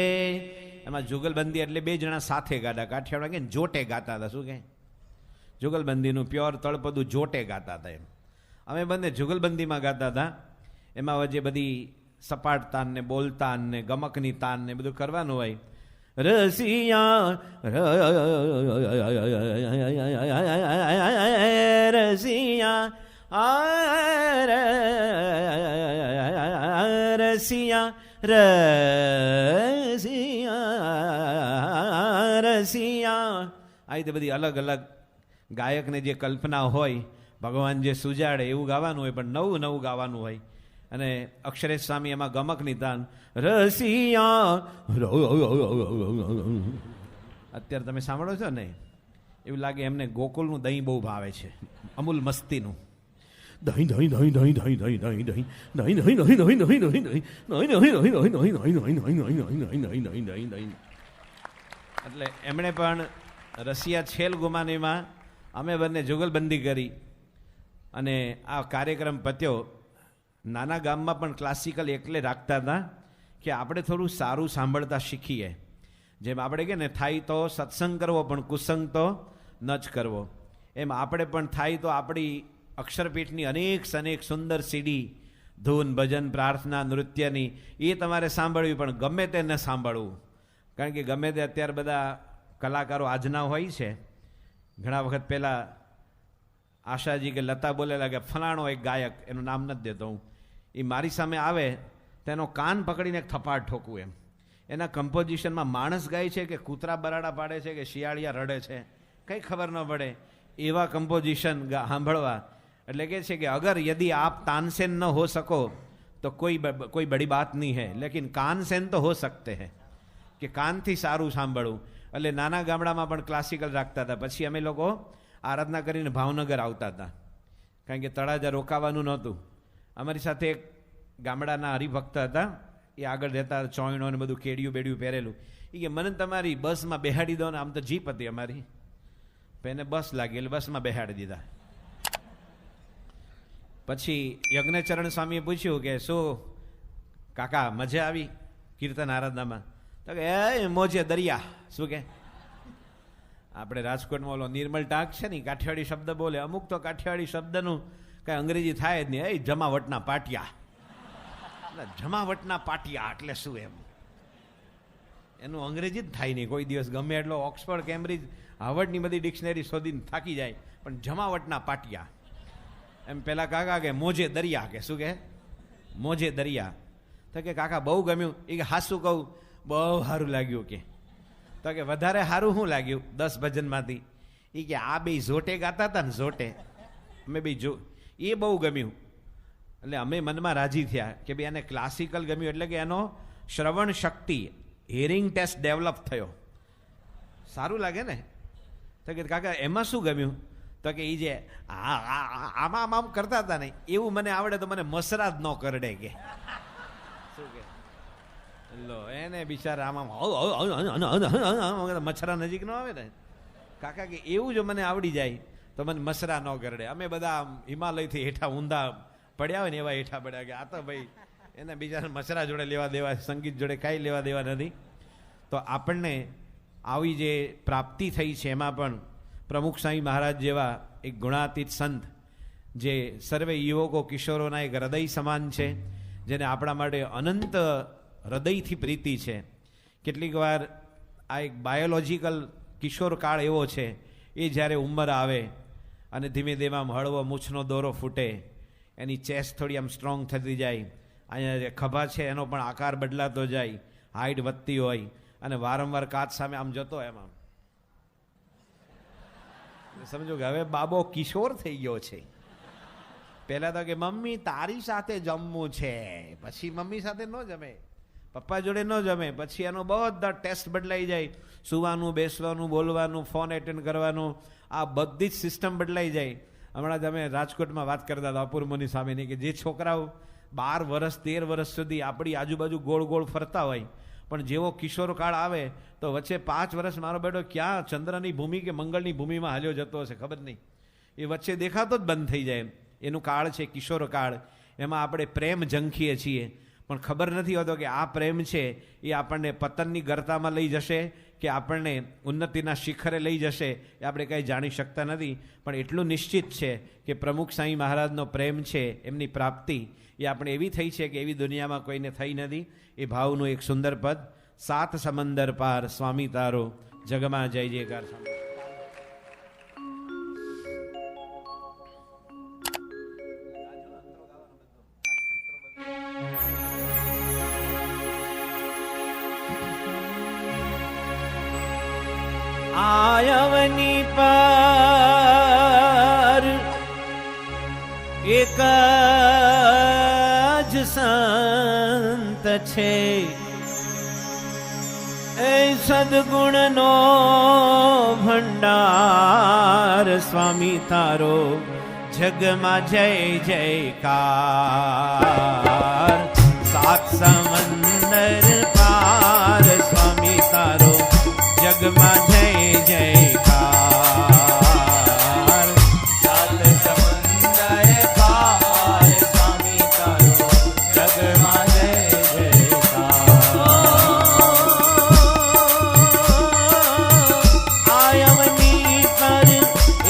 એમાં જુગલબંધી એટલે બે જણા સાથે ગાતા. કાઠિયાવાડ કે જોટે ગાતા હતા. શું કે જુગલબંધીનું પ્યોર તળપદું જોટે ગાતા હતા. એમ અમે બંને જુગલબંધીમાં ગાતા હતા. એમાં વચ્ચે બધી સપાટ તાન ને બોલ તાન ને ગમકની તાન ને બધું કરવાનું હોય. રસિયા રસિયા રસિયા રસિયા આ રીતે બધી અલગ અલગ ગાયકને જે કલ્પના હોય, ભગવાન જે સુજાડે એવું ગાવાનું હોય, પણ નવું નવું ગાવાનું હોય. અને અક્ષરેશ સ્વામી એમાં ગમકની તાન રસિયા. અત્યારે તમે સાંભળો છો ને, એવું લાગે એમને ગોકુલનું દહીં બહુ ભાવે છે, અમૂલ મસ્તીનું દહીં દહીં દહીં દહીં દહીં દહીં દહીં દહીં દહીં દહીં દહીં દહીં દહીં દહીં દહીં દહીં દહીં દહીં. એટલે એમણે પણ રસિયા છેલ ગુમાનીમાં અમે બંને જુગલબંધી કરી અને આ કાર્યક્રમ પત્યો. નાના ગામમાં પણ ક્લાસિકલ એટલે રાખતા હતા કે આપણે થોડું સારું સાંભળતા શીખીએ. જેમ આપણે કે ને થાય તો સત્સંગ કરવો પણ કુસંગ તો ન જ કરવો, એમ આપણે પણ થાય તો આપણી અક્ષરપીઠની અનેક સુંદર સીડી, ધૂન, ભજન, પ્રાર્થના, નૃત્યની એ તમારે સાંભળવી, પણ ગમે તે ન સાંભળવું. કારણ કે ગમે તે અત્યારે બધા કલાકારો આજના હોય છે. ઘણા વખત પહેલાં આશાજી કે લતા બોલેલા કે ફલાણો એક ગાયક, એનું નામ નથી દેતો હું, એ મારી સામે આવે તેનો કાન પકડીને એક થપાટ ઠોકવું. એમ એના કમ્પોઝિશનમાં માણસ ગાય છે કે કૂતરા બરાડા પાડે છે કે શિયાળિયા રડે છે, કંઈ ખબર ન પડે એવા કમ્પોઝિશન સાંભળવા. એટલે કે છે કે અગર યદि આપ તાનસેન ન હો સકો તો કોઈ બડી બાત નહીં હૈ, લેકિન કાનસેન તો હો સકતે હૈ, કે કાનથી સારું સાંભળવું. એટલે નાના ગામડામાં પણ ક્લાસિકલ રાખતા હતા. પછી અમે લોકો આરાધના કરીને ભાવનગર આવતા હતા, કારણ કે તળાજા રોકાવાનું નહોતું. અમારી સાથે એક ગામડાના હરિભક્ત હતા, એ આગળ રહેતા, ચોયણો ને બધું કેડિયું બેડિયું પહેરેલું. એ કે મને તમારી બસમાં બેહાડી દો ને. આમ તો જીપ હતી અમારી, એને બસ લાગી એટલે બસમાં બેહાડી દીધા. પછી યજ્ઞચરણ સ્વામીએ પૂછ્યું કે શું કાકા મજા આવી કીર્તન આરાધનામાં? તો કે એ મોજે દરિયા. શું કે આપણે રાજકોટમાં ઓલો નિર્મલ ટાંક છે ને, કાઠિયાવાડી શબ્દ બોલે. અમુક તો કાઠિયાવાડી શબ્દનું કાંઈ અંગ્રેજી થાય જ નહીં. એ જમાવટના પાટિયા, જમાવટના પાટિયા એટલે શું એમ, એનું અંગ્રેજી જ થાય નહીં કોઈ દિવસ. ગમે એટલો ઓક્સફર્ડ, કેમ્બ્રિજ, હાર્વર્ડની બધી ડિક્શનરી શોધીને થાકી જાય, પણ જમાવટના પાટિયા એમ. પેલા કાકા કે મોજે દરિયા, કે શું કે મોજે દરિયા. તો કે કાકા બહુ ગમ્યું. એ કે હાસું કહું, બહુ સારું લાગ્યું. કે તો કે વધારે સારું શું લાગ્યું 10 ભજનમાંથી? એ કે આ બે જોટે ગાતા હતા ને, જોટે અમે બે જો, એ બહુ ગમ્યું. એટલે અમે મનમાં રાજી થયા કે ભાઈ આને ક્લાસિકલ ગમ્યું, એટલે કે એનો શ્રવણ શક્તિ, હિયરિંગ ટેસ્ટ ડેવલપ થયો. સારું લાગે ને. તો કે કાકા એમાં શું ગમ્યું? તો કે એ જે આમાં આમ કરતા હતા ને, એવું મને આવડે તો મને મસરા જ ન કરડે. કે શું કે લો એને બિચારા આમાં મચ્છરા નજીક ન આવે ને. કાકા કે એવું જો મને આવડી જાય તો મને મસરા ન કરડે. અમે બધા હિમાલયથી હેઠા ઊંધા પડ્યા હોય ને એવા હેઠા પડ્યા. કે આ તો ભાઈ એને બિચારા મસરા જોડે લેવા દેવા, સંગીત જોડે કાંઈ લેવા દેવા નથી. તો આપણને આવી જે પ્રાપ્તિ થઈ છે એમાં પણ પ્રમુખ સ્વામી મહારાજ જેવા એક ગુણાતીત સંત, જે સર્વે યુવકો કિશોરોના એક હૃદય સમાન છે, જેને આપણા માટે અનંત હૃદયથી પ્રીતિ છે. કેટલીક વાર આ એક બાયોલોજીકલ કિશોર કાળ એવો છે, એ જ્યારે ઉંમર આવે અને ધીમે ધીમે આમ હળવો મૂછનો દોરો ફૂટે, એની ચેસ્ટ થોડી આમ સ્ટ્રોંગ થતી જાય, અહીંયા જે ખભા છે એનો પણ આકાર બદલાતો જાય, હાઇટ વધતી હોય, અને વારંવાર કાચ સામે આમ જતો એમાં સમજો કે હવે બાબો કિશોર થઈ ગયો છે. પહેલા તો કે મમ્મી તારી સાથે જમવું છે, પછી મમ્મી સાથે ન જમે, પપ્પા જોડે ન જમે, પછી એનો બધા ટેસ્ટ બદલાઈ જાય, સુવાનું, બેસવાનું, બોલવાનું, ફોન એટેન્ડ કરવાનું, આ બધી જ સિસ્ટમ બદલાઈ જાય. હમણાં જ અમે રાજકોટમાં વાત કરતા હતા અપૂર્વની સામેની, કે જે છોકરાઓ 12 વર્ષ 13 વર્ષ સુધી આપણી આજુબાજુ ગોળ ગોળ ફરતા હોય, પણ જેવો કિશોર કાળ આવે તો વચ્ચે 5 વર્ષ મારો બેટો ક્યાં ચંદ્રની ભૂમિ કે મંગળની ભૂમિમાં હાલ્યો જતો હશે ખબર નહીં, એ વચ્ચે દેખાતો જ બંધ થઈ જાય. એનું કાળ છે કિશોર કાળ. એમાં આપણે પ્રેમ ઝંખીએ છીએ, પણ ખબર નથી હોતો કે આ પ્રેમ છે એ આપણને પતનની ગર્તામાં લઈ જશે કે આપણને ઉન્નતિના શિખરે લઈ જશે, એ આપણે કંઈ જાણી શકતા નથી. પણ એટલું નિશ્ચિત છે કે પ્રમુખ સ્વામી મહારાજનો પ્રેમ છે, એમની પ્રાપ્તિ એ આપણે એવી થઈ છે કે એવી દુનિયામાં કોઈને થઈ નથી. એ ભાવનું એક સુંદર પદ, 7 સમંદર પાર સ્વામી તારો, જગમાં જય જયકાર. આયવની પર એક જ સંત છે, એ સદગુણનો ભંડાર સ્વામી તારો, જગમાં જય જયકાર. 7 સમંદર પાર સ્વામી તારો, જગમાં જય જયકાર. 7 સમંદર પાર સ્વામી તારો, જગમાં જય જયકાર. આયવની પર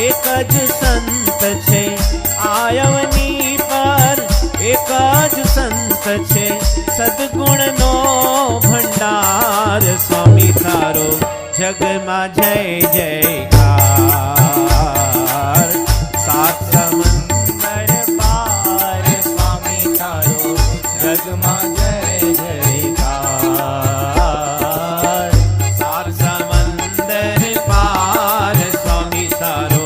એક જ સંત છે, આયવની પર એક જ સંત છે, સદગુણનો ભંડાર સ્વામી તારો, જગમાં જય જયકાર. 7 સમંદર પાર સ્વામી તારો, જગમાં જય જયકાર. 7 સમંદર પાર સ્વામી તારો,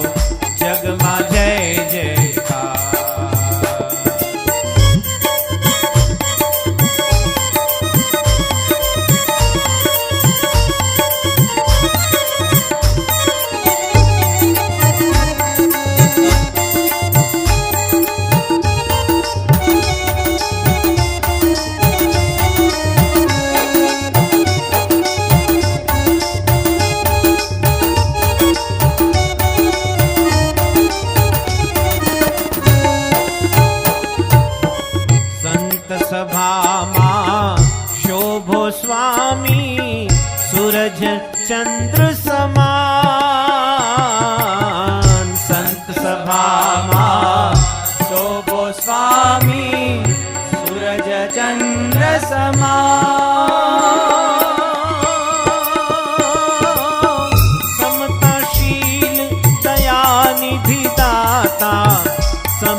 જગમાં જય જયકાર.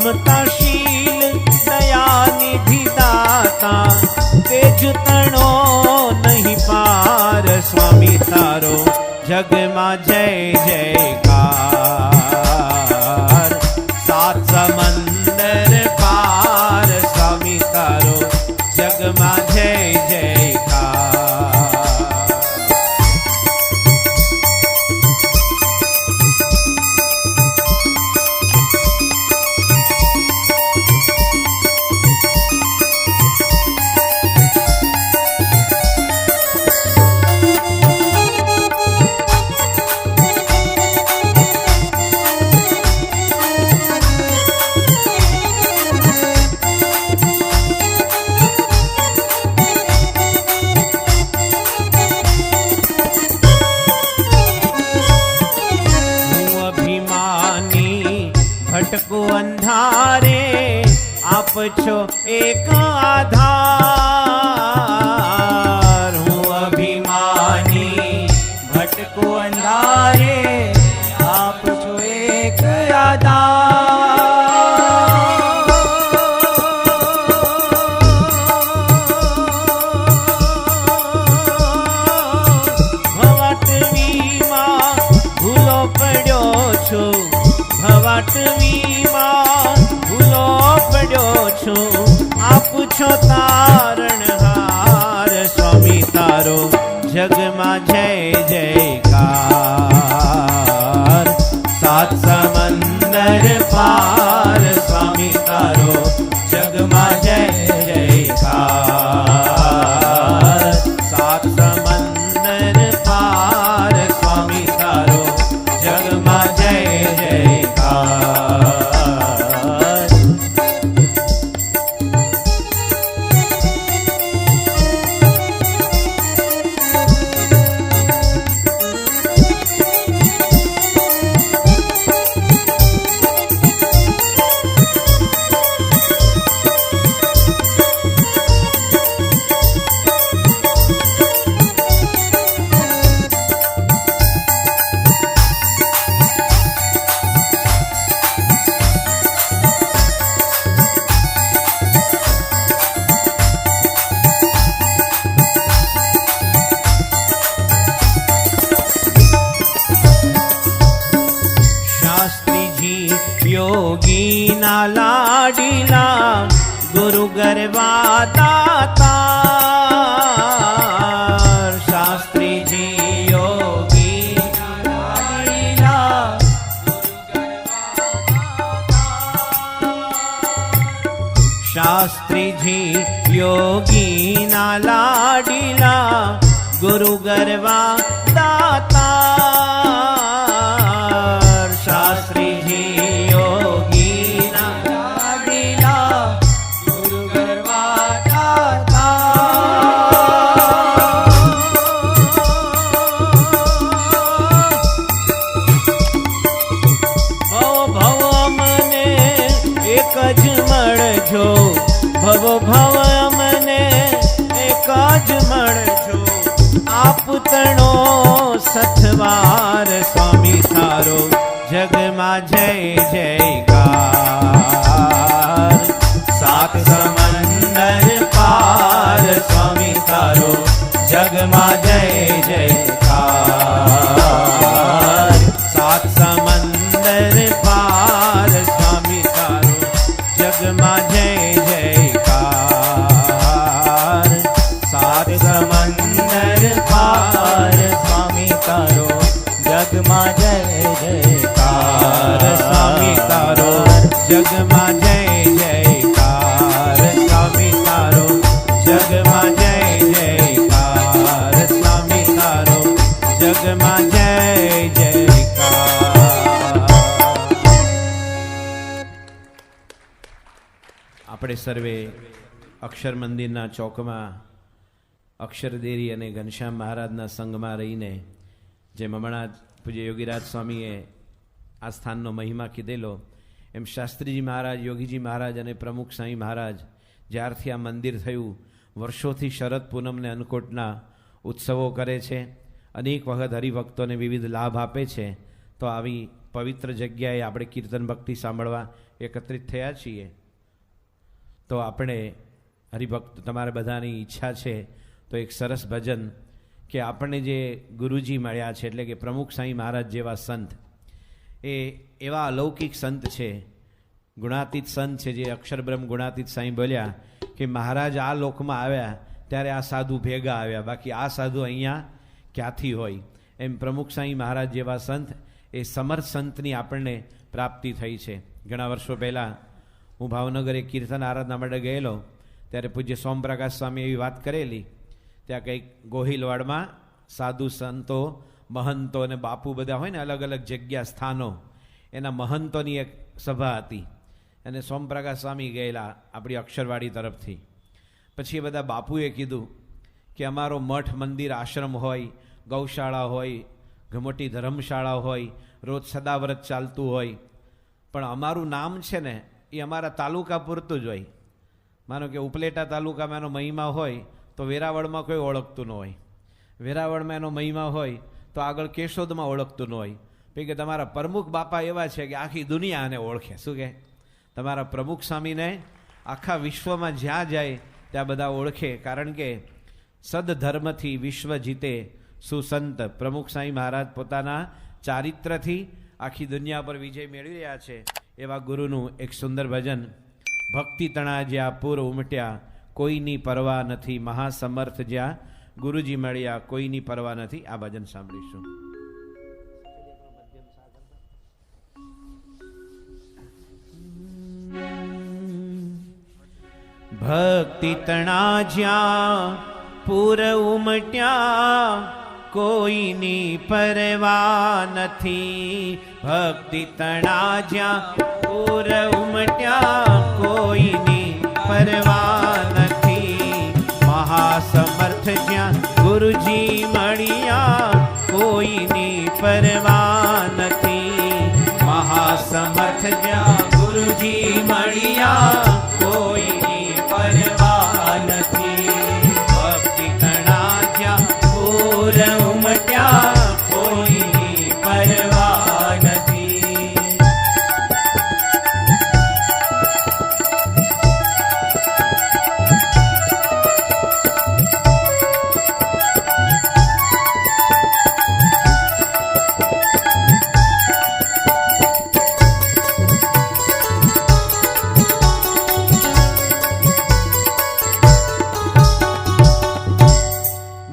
મમતાશીલ દયાનિધિ દાતા તેજ તણો નહીં પાર સ્વામી તારો જગમાં જય જયકાર સાત સમંદર પાર સ્વામી તારો જગમાં જય જયકાર ભટકો અંધારે આપ છો એક આધાર હું અભિમાની ભટકો અંધારે આપ છો એક આધાર ભવાટવીમાં ભૂલો પડ્યો છું ભવાટવીમાં ભૂલો પડ્યો છું આપ છો તારણહાર સ્વામી તારો જગમાં જય જયકાર સાત સમંદર પાર સ્વામી તારો જગમાં જય જયકાર સાત સમંદર પાર સ્વામી તારો જગમાં જય જયકાર યોગીના લાડીલા ગુરુ ગરવા દાતાર શાસ્ત્રીજી યોગીના લાડીલા શાસ્ત્રીજી યોગીના લાડીલા ગુરુ ગરવા દાતાર શાસ્ત્રીજી ભવ ભવ મને એક જ મળજો આપ તણો સથવાર સ્વામી તારો જગમાં જય જયકાર સાત સમંદર પાર સ્વામી તારો જગમાં જય જયકાર સાત સમંદર પાર સ્વામી તારો જગમાં જય જયકાર સાત સમંદર પાર સ્વામી તારો જગમાં જય જયકાર સ્વામી તારો જગમાં જય જયકાર સ્વામી તારો જગમાં જય જયકાર સ્વામી તારો જગમાં જય જયકાર. આપણે સર્વે અક્ષર મંદિરના ચોકમાં અક્ષરદેરી અને ઘનશ્યામ મહારાજના સંઘમાં રહીને જે હમણાં પૂજ્ય યોગીરાજ સ્વામીએ આ સ્થાનનો મહિમા કીધેલો એમ શાસ્ત્રીજી મહારાજ, યોગીજી મહારાજ અને પ્રમુખ સાંઈ મહારાજ જ્યારથી આ મંદિર થયું વર્ષોથી શરદ પૂનમને અન્નકૂટના ઉત્સવો કરે છે, અનેક વખત હરિભક્તોને વિવિધ લાભ આપે છે. તો આવી પવિત્ર જગ્યાએ આપણે કીર્તન ભક્તિ સાંભળવા એકત્રિત થયા છીએ, તો આપણે હરિભક્ત તમારા બધાની ઈચ્છા છે તો એક સરસ ભજન કે આપણને જે ગુરુજી મળ્યા છે, એટલે કે પ્રમુખ સાંઈ મહારાજ જેવા સંત, એ એવા અલૌકિક સંત છે, ગુણાતીત સંત છે, જે અક્ષરબ્રહ્મ ગુણાતીત સાંઈ બોલ્યા કે મહારાજ આ લોકમાં આવ્યા ત્યારે આ સાધુ ભેગા આવ્યા, બાકી આ સાધુ અહીંયા ક્યાંથી હોય. એમ પ્રમુખ સાંઈ મહારાજ જેવા સંત, એ સમર્થ સંતની આપણને પ્રાપ્તિ થઈ છે. ઘણા વર્ષો પહેલાં હું ભાવનગર એક કીર્તન આરાધના માટે ગયેલો, ત્યારે પૂજ્ય સોમપ્રકાશ સ્વામી એવી વાત કરેલી, ત્યાં કંઈક ગોહિલવાડમાં સાધુ સંતો મહંતો અને બાપુ બધા હોય ને, અલગ અલગ જગ્યા સ્થાનો, એના મહંતોની એક સભા હતી અને સોમપ્રકાશ સ્વામી ગયેલા આપણી અક્ષરવાડી તરફથી. પછી એ બધા બાપુએ કીધું કે અમારો મઠ મંદિર આશ્રમ હોય, ગૌશાળા હોય, મોટી ધર્મશાળા હોય, રોજ સદાવ્રત ચાલતું હોય, પણ અમારું નામ છે ને એ અમારા તાલુકા પૂરતું જ હોય. માનો કે ઉપલેટા તાલુકામાં એનો મહિમા હોય તો વેરાવળમાં કોઈ ઓળખતું ન હોય, વેરાવળમાં એનો મહિમા હોય તો આગળ કેશોદમાં ઓળખતું ન હોય. પછી કે તમારા પ્રમુખ બાપા એવા છે કે આખી દુનિયા આને ઓળખે. શું કે તમારા પ્રમુખ સ્વામીને આખા વિશ્વમાં જ્યાં જાય ત્યાં બધા ઓળખે, કારણ કે સદધર્મથી વિશ્વ જીતે સુસંત પ્રમુખ સાંઈ મહારાજ પોતાના ચારિત્રથી આખી દુનિયા પર વિજય મેળવી રહ્યા છે. એવા ગુરુનું એક સુંદર ભજન, ભક્તિ તણા જ્યાં પૂર ઉમટ્યા કોઈની પરવા નથી, મહાસમર્થ જ્યાં ગુરુજી મળ્યા કોઈની પરવા નથી. આ ભજન સાંભળીશું. ભક્તિ તણા જ્યાં પૂર ઉમટ્યા કોઈની પરવા નથી, ભક્તિ તણા જ્યાં પૂર ઉમટ્યા કોઈની પરવા નથી, મહાસમર્થ જ્યાં ગુરુજી મળ્યા કોઈની પરવા નથી, મહાસમર્થ જ્યાં ગુરુજી મળ્યા કોઈની પરવા નથી, ભક્તિ તણા જ્યાં પૂર ઉમટ્યા કોઈની પરવા નથી.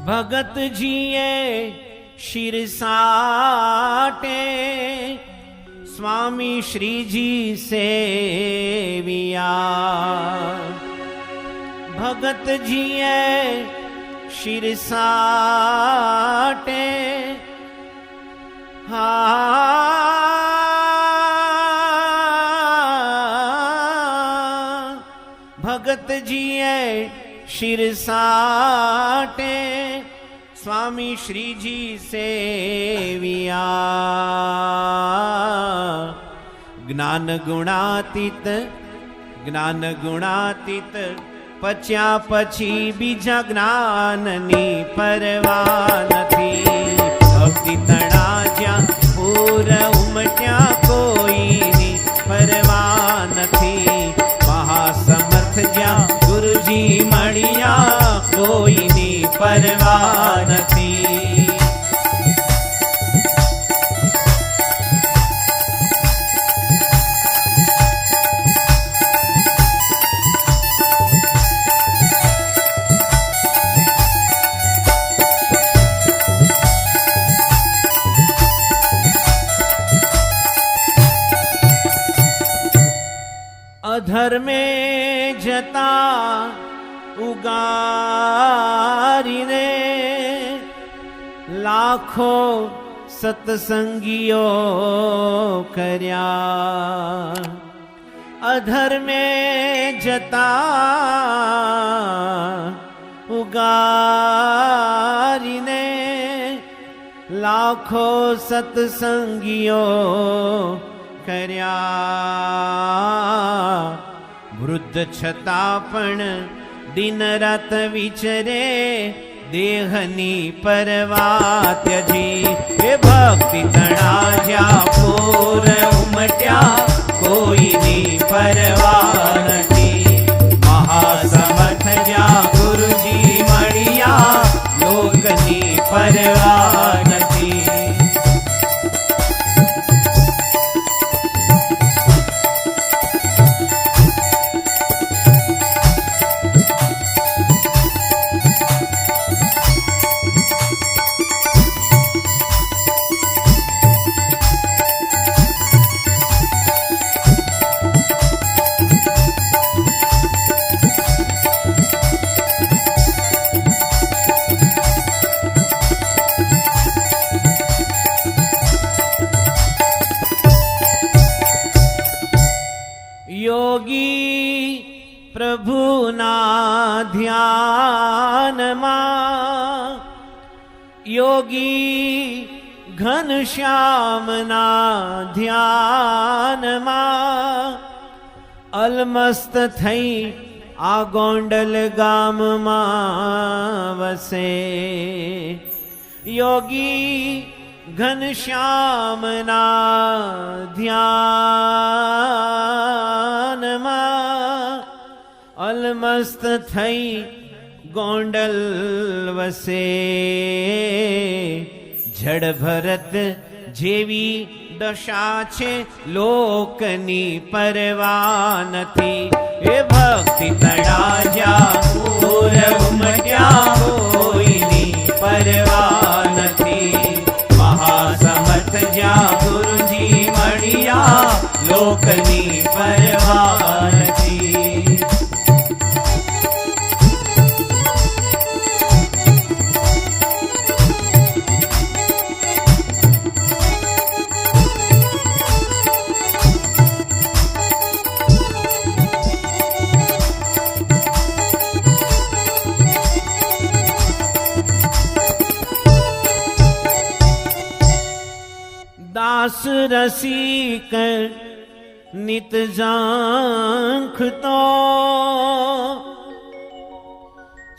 ભગતજીએ શિરસાટે સ્વામી શ્રીજી સેવિયા, ભગતજીએ શિરસાટે ભગતજીએ શિરસાટે સ્વામી શ્રીજી સેવિયા, જ્ઞાન ગુણાતીત પચ્યા પછી બીજા જ્ઞાનની પરવા નથી, ભક્તિ તણા જ્યાં પૂર ઉમટ્યા કોઈની પરવા નથી, મહાસમર્થ જ્યાં ગુરુજી મળ્યા કોઈની પરવા નથી. અધર્મે જતા ઉગારીને લાખો સત્સંગીઓ કર્યા, અધર્મે જતા ઉગારીને લાખો સત્સંગીઓ કર્યા, વૃદ્ધ છતાં પણ દિન રાત વિચરે દેહની પરવા ત્યજી, એ ભક્તિ તણા જ્યાં પૂર પ્રભુના ધ્યાનમાં યોગી ઘનશ્યામના ધ્યાનમાં અલમસ્ત થઈ આ ગોંડલ ગામમાં વસે. યોગી ઘનશ્યામના ધ્યાનમાં અલમસ્ત થઈ ગોંડલ વસે. જડ ભરત જેવી દશા છે લોકની પરવા નથી. એ ભક્તિ તળાજા પૂર ઉમટ્યા કોઈની પરવા નથી. મહાસમર્થ જ્યાં ગુરુજી મળ્યા લોકની પરવા નથી. દાસ રસિક નિત ઝાંખતો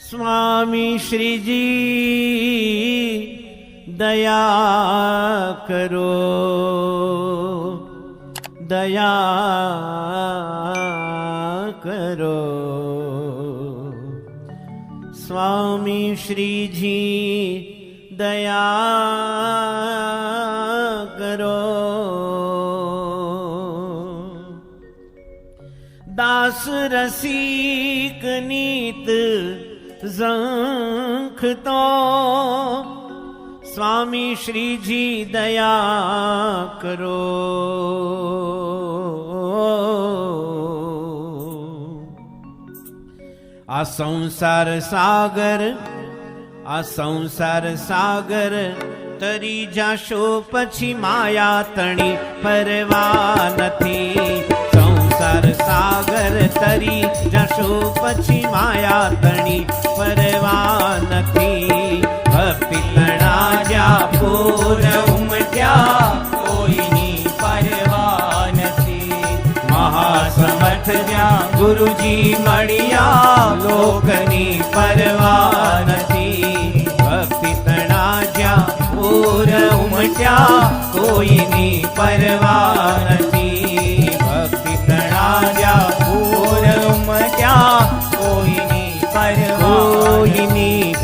સ્વામી શ્રીજી દયા કરો, દયા કરો. સ્વામી શ્રીજી દયા કરો. દાસ રસિક નીત ઝંખતો સ્વામી શ્રીજી દયા કરો. આ સંસાર સાગર, આ સંસાર સાગર તરી જાશો પછી માયા તણી પરવા નથી. સંસાર સાગર તરી જાશો પછી માયા તણી પરવા નથી. ભક્તિ તણાજા પૂર ઉમટ્યા કોઈની પરવા નથી. મહાસમર્થ જ્યાં ગુરુજી મળ્યા લોકની પરવા નથી. ભક્તિ તણાજા પૂર ઉમટ્યા કોઈની પરવા નથી. ભક્તિ તણાજા પૂર ઉમટ્યા કોઈની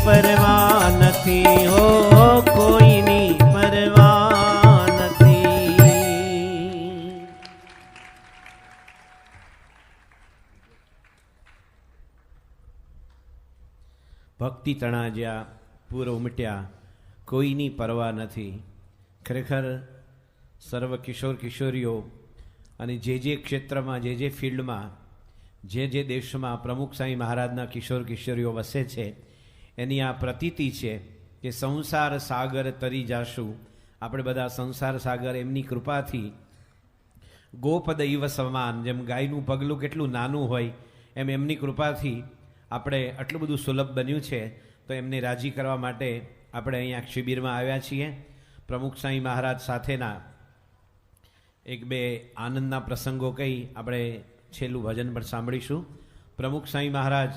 પરવા નથી. હો કોઈની પરવા નથી. ભક્તિ તણાજ્યા પૂર ઉમટ્યા કોઈની પરવા નથી. ખરેખર સર્વ કિશોર કિશોરીઓ અને જે ક્ષેત્રમાં, જે ફિલ્ડમાં, જે દેશમાં પ્રમુખ સાંઈ મહારાજના કિશોર કિશોરીઓ વસે છે એની આ પ્રતીતિ છે કે સંસાર સાગર તરી જાશું. આપણે બધા સંસાર સાગર એમની કૃપાથી ગોપદૈવ સમાન, જેમ ગાયનું પગલું કેટલું નાનું હોય એમ એમની કૃપાથી આપણે આટલું બધું સુલભ બન્યું છે. તો એમને રાજી કરવા માટે આપણે અહીંયા શિબિરમાં આવ્યા છીએ. પ્રમુખ સાંઈ મહારાજ સાથેના એક બે આનંદના પ્રસંગો કહી આપણે છેલ્લું ભજન પણ સાંભળીશું. પ્રમુખ સાંઈ મહારાજ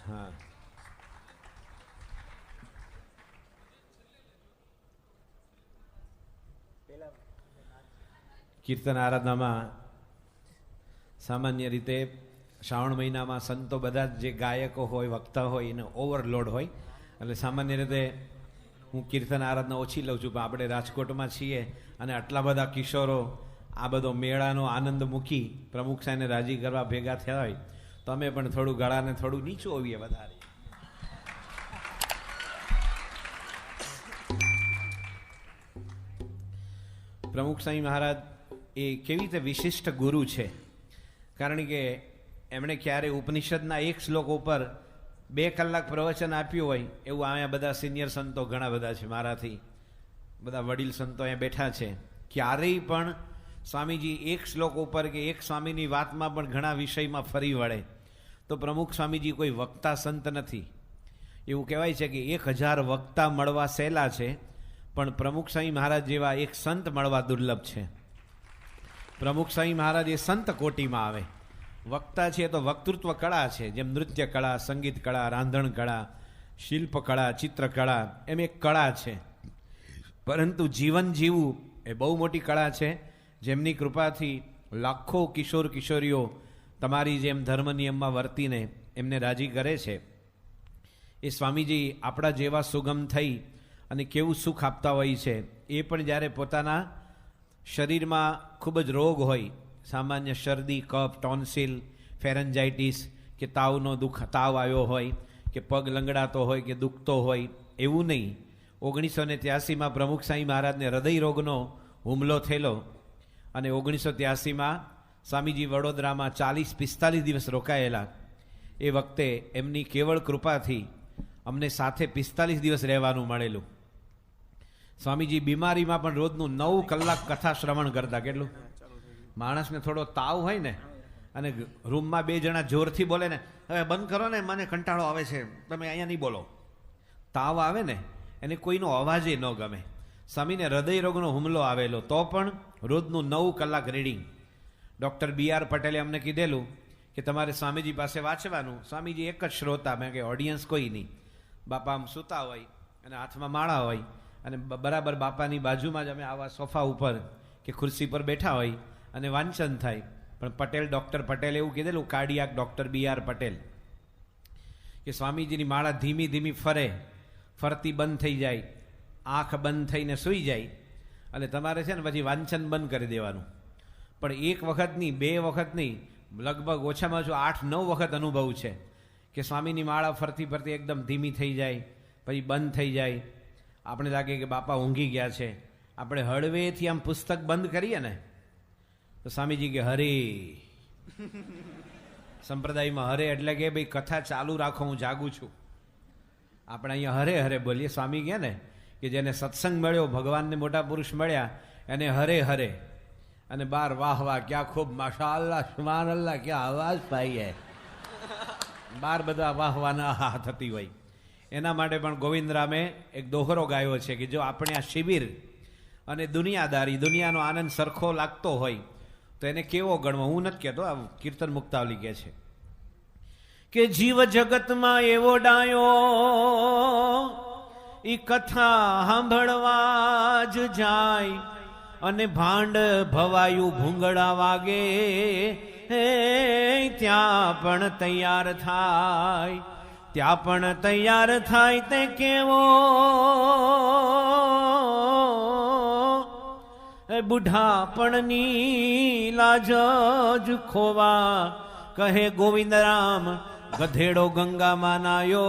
હા, કીર્તન આરાધનામાં સામાન્ય રીતે શ્રાવણ મહિનામાં સંતો બધા જ જે ગાયકો હોય, વક્તા હોય એને ઓવરલોડ હોય. એટલે સામાન્ય રીતે હું કીર્તન આરાધના ઓછી લઉં છું. પણ આપણે રાજકોટમાં છીએ અને આટલા બધા કિશોરો આ બધો મેળાનો આનંદ મૂકી પ્રમુખ સાહેબને રાજી કરવા ભેગા થયા હોય તો અમે પણ થોડું ગળાને થોડું નીચું આવીએ વધારે. પ્રમુખ સાંઈ મહારાજ એ કેવી રીતે વિશિષ્ટ ગુરુ છે. કારણ કે એમણે ક્યારે ઉપનિષદના એક શ્લોક ઉપર 2 કલાક પ્રવચન આપ્યું હોય એવું અહીંયા બધા સિનિયર સંતો ઘણા બધા છે, મારાથી બધા વડીલ સંતો અહીંયા બેઠા છે. ક્યારેય પણ સ્વામીજી એક શ્લોક ઉપર કે એક સ્વામીની વાતમાં પણ ઘણા વિષયમાં ફરી વળે તો પ્રમુખ સ્વામીજી કોઈ વક્તા સંત નથી. એવું કહેવાય છે કે 1000 વક્તા મળવા સહેલા છે, પણ પ્રમુખ સ્વામી મહારાજ જેવા એક સંત મળવા દુર્લભ છે. પ્રમુખ સ્વામી મહારાજ એ સંત કોટીમાં આવે. વક્તા છે તો વક્તૃત્વ કળા છે, જેમ નૃત્ય કળા, સંગીત કળા, રાંધણ કળા, શિલ્પ કળા, ચિત્રકળા, એમ એક કળા છે. પરંતુ જીવન જીવવું એ બહુ મોટી કળા છે, જેમની કૃપાથી લાખો કિશોર કિશોરીઓ તમારી જેમ ધર્મ નિયમમાં વર્તીને એમને રાજી કરે છે. એ સ્વામીજી આપણા જેવા સુગમ થઈ અને કેવું સુખ આપતા હોય છે. એ પણ જ્યારે પોતાના શરીરમાં ખૂબ જ રોગ હોય, સામાન્ય શરદી, કફ, ટોન્સિલ, ફેરન્જાઇટિસ કે તાવનો તાવ આવ્યો હોય કે પગ લંગડાતો હોય કે દુખતો હોય, એવું નહીં. 1983માં પ્રમુખ સ્વામી મહારાજને હૃદય રોગનો હુમલો થયેલો અને 1983માં સ્વામીજી વડોદરામાં 40-45 દિવસ રોકાયેલા. એ વખતે એમની કેવળ કૃપાથી અમને સાથે 45 દિવસ રહેવાનું મળેલું. સ્વામીજી બીમારીમાં પણ રોજનું 9 કલાક કથા શ્રવણ કરતા. કેટલું? માણસને થોડો તાવ હોય ને અને રૂમમાં 2 જણા જોરથી બોલે ને, હવે બંધ કરો ને, મને કંટાળો આવે છે, તમે અહીંયા નહીં બોલો. તાવ આવે ને એને કોઈનો અવાજે ન ગમે. સ્વામીને હૃદય રોગનો હુમલો આવેલો, તો પણ રોજનું 9 કલાક રીડિંગ. ડૉક્ટર BR પટેલે અમને કીધેલું કે તમારે સ્વામીજી પાસે વાંચવાનું. સ્વામીજી એક જ શ્રોતા, મેં કે ઓડિયન્સ કોઈ નહીં. બાપા આમ સૂતા હોય અને હાથમાં માળા હોય અને બરાબર બાપાની બાજુમાં જ અમે આવા સોફા ઉપર કે ખુરશી પર બેઠા હોય અને વાંચન થાય. પણ પટેલ, ડૉક્ટર પટેલે એવું કીધેલું, કાર્ડિયાક ડૉક્ટર BR પટેલ, કે સ્વામીજીની માળા ધીમી ધીમી ફરતી બંધ થઈ જાય, આંખ બંધ થઈને સૂઈ જાય અને તમારે છે ને પછી વાંચન બંધ કરી દેવાનું. પણ 1 વખત નહીં, 2 વખત નહીં, લગભગ ઓછામાં ઓછું 8-9 વખત અનુભવ છે કે સ્વામીની માળા ફરતી ફરતી એકદમ ધીમી થઈ જાય, પછી બંધ થઈ જાય. આપણે લાગે કે બાપા ઊંઘી ગયા છે. આપણે હળવેથી આમ પુસ્તક બંધ કરીએ ને તો સ્વામીજી કે હરે. સંપ્રદાયમાં હરે એટલે કે ભાઈ કથા ચાલુ રાખો, હું જાગું છું. આપણે અહીંયા હરે હરે બોલીએ. સ્વામી કહે ને કે જેને સત્સંગ મળ્યો, ભગવાનને મોટા પુરુષ મળ્યા, એને હરે હરે. અને બાર વાહ વાહ, ક્યાં ખૂબ, માશાઅલ્લાહ, સુભાન અલ્લાહ, ક્યાં આવાજ પાઈ હે. બાર બધા વાહ વાહના હા થતી હોય. એના માટે પણ ગોવિંદરામે એક દોહરો ગાયો છે કે જો આપણે આ શિબિર અને દુનિયાદારી, દુનિયાનો આનંદ સરખો લાગતો હોય તો એને કેવો ગણવો. હું નથી કહેતો, આ કીર્તન મુક્તાવલી કહે છે કે જીવ જગતમાં એવો ડાયો ઈ કથા સાંભળવા જ જાય અને ભાંડ ભવાયું ભૂંગળા વાગે ત્યાં પણ તૈયાર થાય, ત્યાં પણ તૈયાર થાય. તે કેવો બુઢાપણની લાજ જ ખોવા, કહે ગોવિંદરામ ગધેડો ગંગામાં નાયો.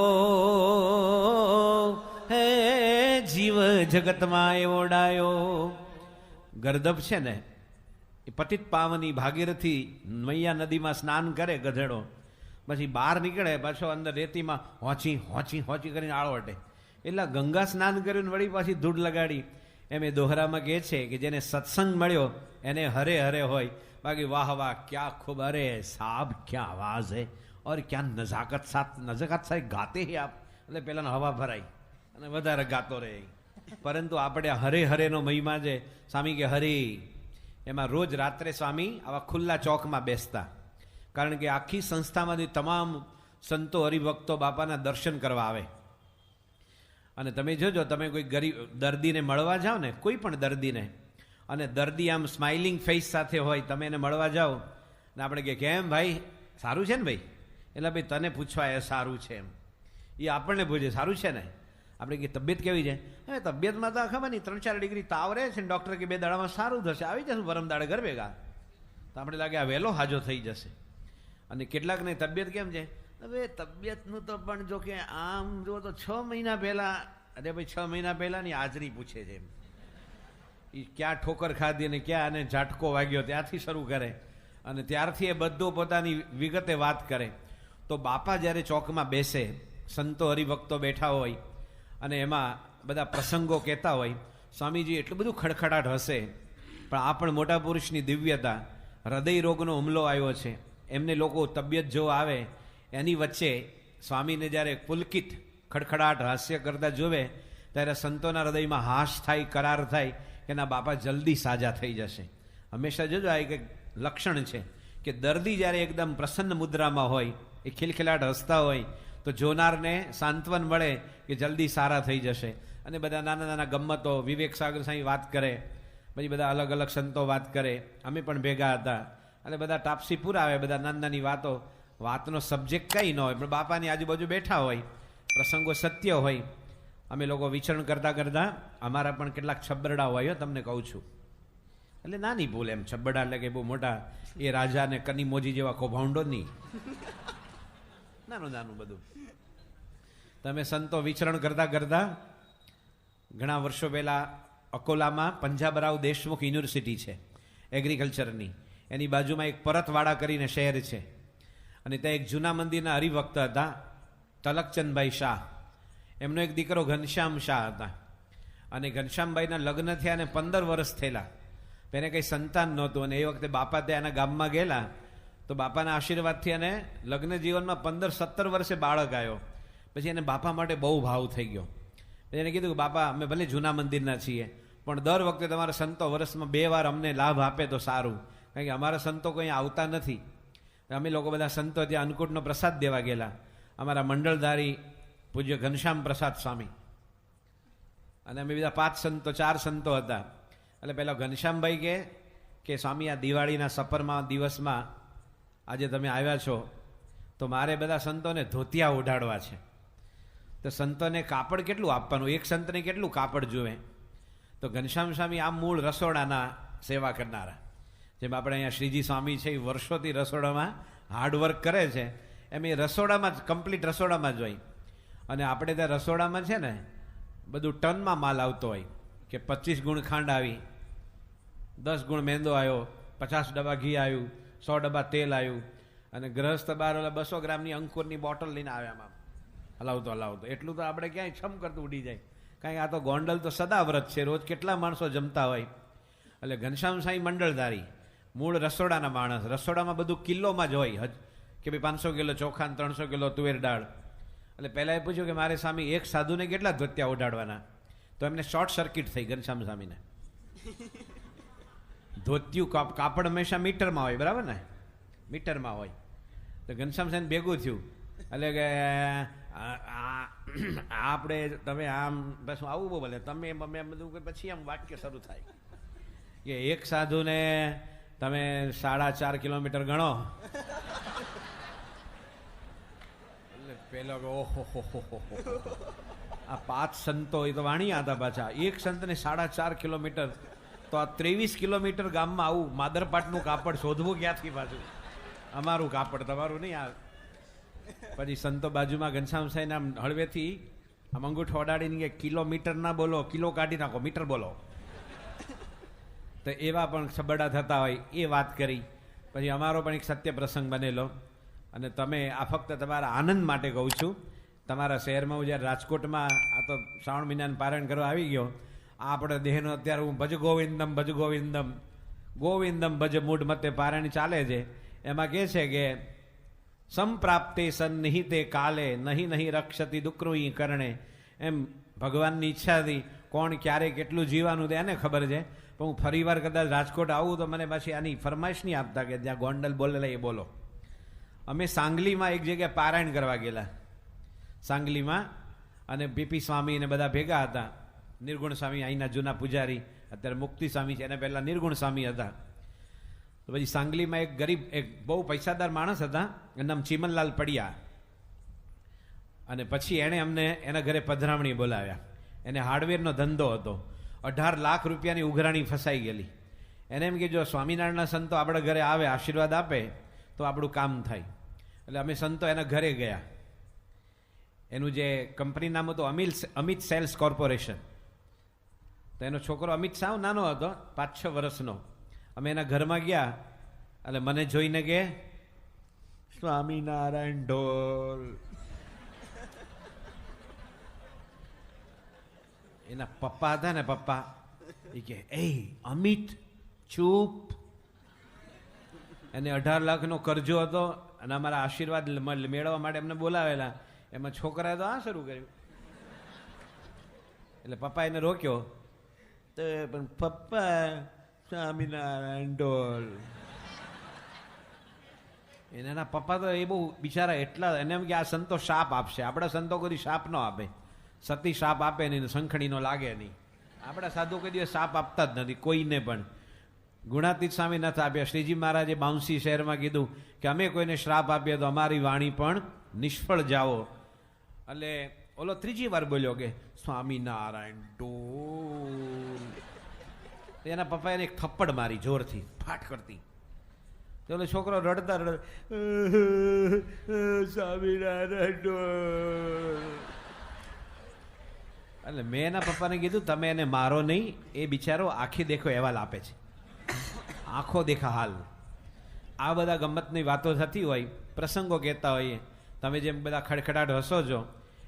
હે જીવ જગતમાં એવો ડાયો. ગર્દભ છે ને એ પતિત પાવની ભાગીરથી મૈયા નદીમાં સ્નાન કરે ગધેડો, પછી બહાર નીકળે, પાછો અંદર રેતીમાં હોંચી હોંચી હોંચી કરીને આળવટે. એટલે ગંગા સ્નાન કર્યું વળી પાછી ધૂળ લગાડી. એમ એ દોહરામાં કહે છે કે જેને સત્સંગ મળ્યો એને હરે હરે હોય. બાકી વાહ વાહ, ક્યાં ખૂબ, અરે સાબ ક્યાં આવાજ હે ઓર ક્યાં નજાકત સાથે ગાતે હે આપ. એટલે પેલાનો હવા ભરાય અને વધારે ગાતો રહે. પરંતુ આપણે હરે હરેનો મહિમા છે. સ્વામી કે હરે, એમાં રોજ રાત્રે સ્વામી આવા ખુલ્લા ચોકમાં બેસતા, કારણ કે આખી સંસ્થામાંથી તમામ સંતો હરિભક્તો બાપાના દર્શન કરવા આવે. અને તમે જોજો, તમે કોઈ ગરીબ દર્દીને મળવા જાઓ ને, કોઈ પણ દર્દીને, અને દર્દી આમ સ્માઇલિંગ ફેસ સાથે હોય, તમે એને મળવા જાઓ ને આપણે કે કેમ ભાઈ, સારું છે ને ભાઈ? એટલે ભાઈ તને પૂછવા એ સારું છે એમ, એ આપણને પૂછે સારું છે ને. આપણે કે તબિયત કેવી છે? હવે તબિયતમાં તો ખબર નહીં 3-4 ડિગ્રી તાવ રહે છે ને ડૉક્ટર કે 2 દાડામાં સારું થશે, આવી જશે પરમ દાડે ઘર ભેગા. તો આપણે લાગે આ વહેલો હાજો થઈ જશે. અને કેટલાકને તબિયત કેમ છે? હવે તબિયતનું તો પણ જો કે આમ જો તો 6 મહિના પહેલાં, અરે ભાઈ 6 મહિના પહેલાંની હાજરી પૂછે છે એમ. એ ક્યાં ઠોકર ખાધી અને ક્યાં આને ઝાટકો વાગ્યો ત્યાંથી શરૂ કરે અને ત્યારથી એ બધું પોતાની વિગતે વાત કરે. તો બાપા જ્યારે ચોકમાં બેસે સંતો હરિભક્તો બેઠા હોય અને એમાં બધા પ્રસંગો કહેતા હોય, સ્વામીજી એટલું બધું ખડખડાટ હશે, પણ આ પણ મોટા પુરુષની દિવ્યતા. હૃદય રોગનો હુમલો આવ્યો છે, એમને લોકો તબિયત જો આવે એની વચ્ચે સ્વામીને જ્યારે પુલકિત ખડખડાટ હાસ્ય કરતા જોવે ત્યારે સંતોના હૃદયમાં હાશ થાય, કરાર થાય કે ના બાપા જલ્દી સાજા થઈ જશે. હંમેશા જોજો આ એક લક્ષણ છે કે દર્દી જ્યારે એકદમ પ્રસન્ન મુદ્રામાં હોય, એ ખિલખિલાટ હસતા હોય તો જોનારને સાંત્વન મળે કે જલ્દી સારા થઈ જશે. અને બધા નાના નાના ગમ્મતો, વિવેક સાગર સાંઈ વાત કરે, પછી બધા અલગ અલગ સંતો વાત કરે, અમે પણ ભેગા હતા અને બધા ટાપસી પુરાવે, બધા નાની નાની વાતો, વાતનો સબ્જેક્ટ કંઈ ન હોય પણ બાપાની આજુબાજુ બેઠા હોય, પ્રસંગો સત્ય હોય. અમે લોકો વિચરણ કરતાં કરતાં અમારા પણ કેટલાક છબરડા હોય, તમને કહું છું. એટલે નાની ભૂલ એમ, છબરડા એટલે કે બહુ મોટા એ રાજા ને કનીમોજી જેવા કૌભાંડો નહીં, નાનું નાનું બધું. તમે સંતો વિચરણ કરતાં કરતાં ઘણા વર્ષો પહેલાં અકોલામાં પંજાબરાવ દેશમુખ યુનિવર્સિટી છે એગ્રીકલ્ચરની, એની બાજુમાં એક પરતવાડા કરીને શહેર છે અને ત્યાં એક જૂના મંદિરના હરિભક્ત હતા તલકચંદભાઈ શાહ. એમનો એક દીકરો ઘનશ્યામ શાહ હતા અને ઘનશ્યામભાઈના લગ્ન થયા અને 15 વર્ષ થયેલા, એને કંઈ સંતાન નહોતું. અને એ વખતે બાપા ત્યાં એના ગામમાં ગયેલા તો બાપાના આશીર્વાદથી એને લગ્ન જીવનમાં 15-17 વર્ષે બાળક આવ્યો. પછી એને બાપા માટે બહુ ભાવ થઈ ગયો. એને કીધું કે બાપા અમે ભલે જૂના મંદિરના છીએ પણ દર વખતે તમારા સંતો વર્ષમાં 2 વાર અમને લાભ આપે તો સારું, કારણ કે અમારા સંતો કોઈ આવતા નથી. અમે લોકો બધા સંતો ત્યાં અન્નકૂટનો પ્રસાદ દેવા ગયેલા, અમારા મંડળધારી પૂજ્ય ઘનશ્યામ પ્રસાદ સ્વામી અને અમે બધા 4 સંતો હતા. એટલે પહેલાં ઘનશ્યામભાઈ કે સ્વામી આ દિવાળીના સપરમાં દિવસમાં આજે તમે આવ્યા છો તો મારે બધા સંતોને ધોતિયા ઓઢાડવા છે. તો સંતોને કાપડ કેટલું આપવાનું, એક સંતને કેટલું કાપડ જોવે? તો ઘનશ્યામ સ્વામી આમ મૂળ રસોડાના સેવા કરનારા, જેમ આપણે અહીંયા શ્રીજી સ્વામી છે એ વર્ષોથી રસોડામાં હાર્ડવર્ક કરે છે, એમ એ રસોડામાં જ કમ્પ્લીટ રસોડામાં જ હોય. અને આપણે ત્યાં રસોડામાં છે ને બધું ટનમાં માલ આવતો હોય કે 25 ગુણ ખાંડ આવી, 10 ગુણ મેંદો આવ્યો, 50 ડબ્બા ઘી આવ્યું, 100 ડબ્બા તેલ આવ્યું અને ગ્રહસ્થ બાર 200 ગ્રામની અંકુરની બોટલ લઈને આવ્યા હલાવતો. એટલું તો આપણે ક્યાંય છમ કરતું ઉડી જાય, કારણ કે આ તો ગોંડલ તો સદાવ્રત છે, રોજ કેટલા માણસો જમતા હોય. એટલે ઘનશ્યામ સાંઈ મંડળધારી, મૂળ રસોડાના માણસ, રસોડામાં બધું કિલોમાં જ હોય કે ભાઈ 500 કિલો ચોખા, 300 કિલો તુવેર દાળ. એટલે પહેલાં એ પૂછ્યું કે મારે સ્વામી એક સાધુને કેટલા ધોતિયા ઓઢાડવાના? તો એમને શોર્ટ સર્કિટ થઈ ઘનશ્યામ સ્વામીને. ધોતિયું કાપડ હંમેશા મીટરમાં હોય, બરાબર ને, મીટરમાં હોય. તો ઘનશ્યામ સાહેબ ભેગું થયું એટલે કે આપણે તમે આમ બસ આવું બહુ બોલે તમે બધું પછી આમ વાક્ય શરૂ થાય કે એક સાધુને તમે 4.5 કિલોમીટર ગણો. એટલે પેલો ઓહો આ 5 સંતો એ તો વાણિયા હતા પાછા, એક સંતને 4.5 કિલોમીટર, તો આ 23 કિલોમીટર ગામમાં આવું માદરપાટનું કાપડ શોધવું ક્યાંથી પાછું? અમારું કાપડ, તમારું નહીં. આ પછી સંતો બાજુમાં ઘનશ્યામ સાહેબ આમ હળવેથી આમ અંગૂઠો અડાડીને કે કિલોમીટર ના બોલો, કિલો કાઢી નાખો, મીટર બોલો. તો એવા પણ છબડા થતા હોય, એ વાત કરી. પછી અમારો પણ એક સત્ય પ્રસંગ બનેલો અને તમે આ ફક્ત તમારા આનંદ માટે કહું છું. તમારા શહેરમાં હું જ્યારે રાજકોટમાં આ તો શ્રાવણ મહિનાનું પારાયણ કરવા આવી ગયો, આ આપણે દેહનો અત્યારે હું ભજ ગોવિંદમ ગોવિંદમ ભજ મૂઢ મતે પારાયણ ચાલે છે. એમાં કહે છે કે સંપ્રાપ્તે સન્નિહિતે કાલે નહીં રક્ષતી દુક્રુઈ કરણે. એમ ભગવાનની ઈચ્છાથી કોણ ક્યારે કેટલું જીવાનું એને ખબર છે, પણ હું ફરી વાર કદાચ રાજકોટ આવું તો મને પાછી આની ફરમાઈશ નહીં આપતા કે જ્યાં ગોંડલ બોલેલા એ બોલો. અમે સાંગલીમાં એક જગ્યાએ પારાયણ કરવા ગયેલા, સાંગલીમાં, અને પીપી સ્વામી ને બધા ભેગા હતા. નિર્ગુણ સ્વામી અહીંના જૂના પૂજારી, અત્યારે મુક્તિ સ્વામી છે, એને પહેલાં નિર્ગુણ સ્વામી હતા. તો પછી સાંગલીમાં એક ગરીબ, એક બહુ પૈસાદાર માણસ હતા, એનું નામ ચીમનલાલ પડિયા. અને પછી એણે અમને એના ઘરે પધરામણી બોલાવ્યા. એને હાર્ડવેરનો ધંધો હતો, 18 લાખ રૂપિયાની ઉઘરાણી ફસાઈ ગયેલી. એને એમ કે જો સ્વામિનારાયણના સંતો આપણા ઘરે આવે, આશીર્વાદ આપે તો આપણું કામ થાય. એટલે અમે સંતો એના ઘરે ગયા. એનું જે કંપની નામ હતું અમિત સેલ્સ કોર્પોરેશન. તો એનો છોકરો અમિત સાવ નાનો હતો, 5-6 વર્ષનો. અમે એના ઘરમાં ગયા એટલે મને જોઈને કે સ્વામિનારાયણ ઢોલ. એના પપ્પા હતા ને પપ્પા એ કે એ અમિત ચૂપ. એને 18 લાખનો કરજો હતો અને અમારા આશીર્વાદ મેળવવા માટે એમને બોલાવેલા. એમાં છોકરાએ તો આ શરૂ કર્યું. એટલે પપ્પા એને રોક્યો. તો પણ પપ્પા સ્વામિનારાયણ ડોલ. એના પપ્પા તો એ બહુ બિચારા એટલા, એને એમ કે આ સંતો શાપ આપશે. આપણા સંતો કોઈ શાપ ન આપે. સતી શાપ આપે નહીં, શંખણી નો લાગે નહીં. આપણા સાધુ કોઈ દિવસ શાપ આપતા જ નથી કોઈને પણ. ગુણાતીત સ્વામી નથી આપ્યા. શ્રીજી મહારાજે બાઉન્સી શહેરમાં કીધું કે અમે કોઈને શ્રાપ આપીએ તો અમારી વાણી પણ નિષ્ફળ જાઓ. એટલે ઓલો ત્રીજી વાર બોલ્યો કે સ્વામિનારાયણ ડોલ. એના પપ્પાએ એને એક થપ્પડ મારી જોરથી, ફાટ કરતી. તો ઓલો છોકરો રડતા રડતા સ્વામિનારાયણ ડોલ. એટલે મેં એના પપ્પાને કીધું તમે એને મારો નહીં, એ બિચારો આખી દેખો અહેવાલ આપે છે. આંખો દેખા હાલ. આ બધા ગમતની વાતો થતી હોય, પ્રસંગો કહેતા હોઈએ. તમે જેમ બધા ખડખડાટ હસો છો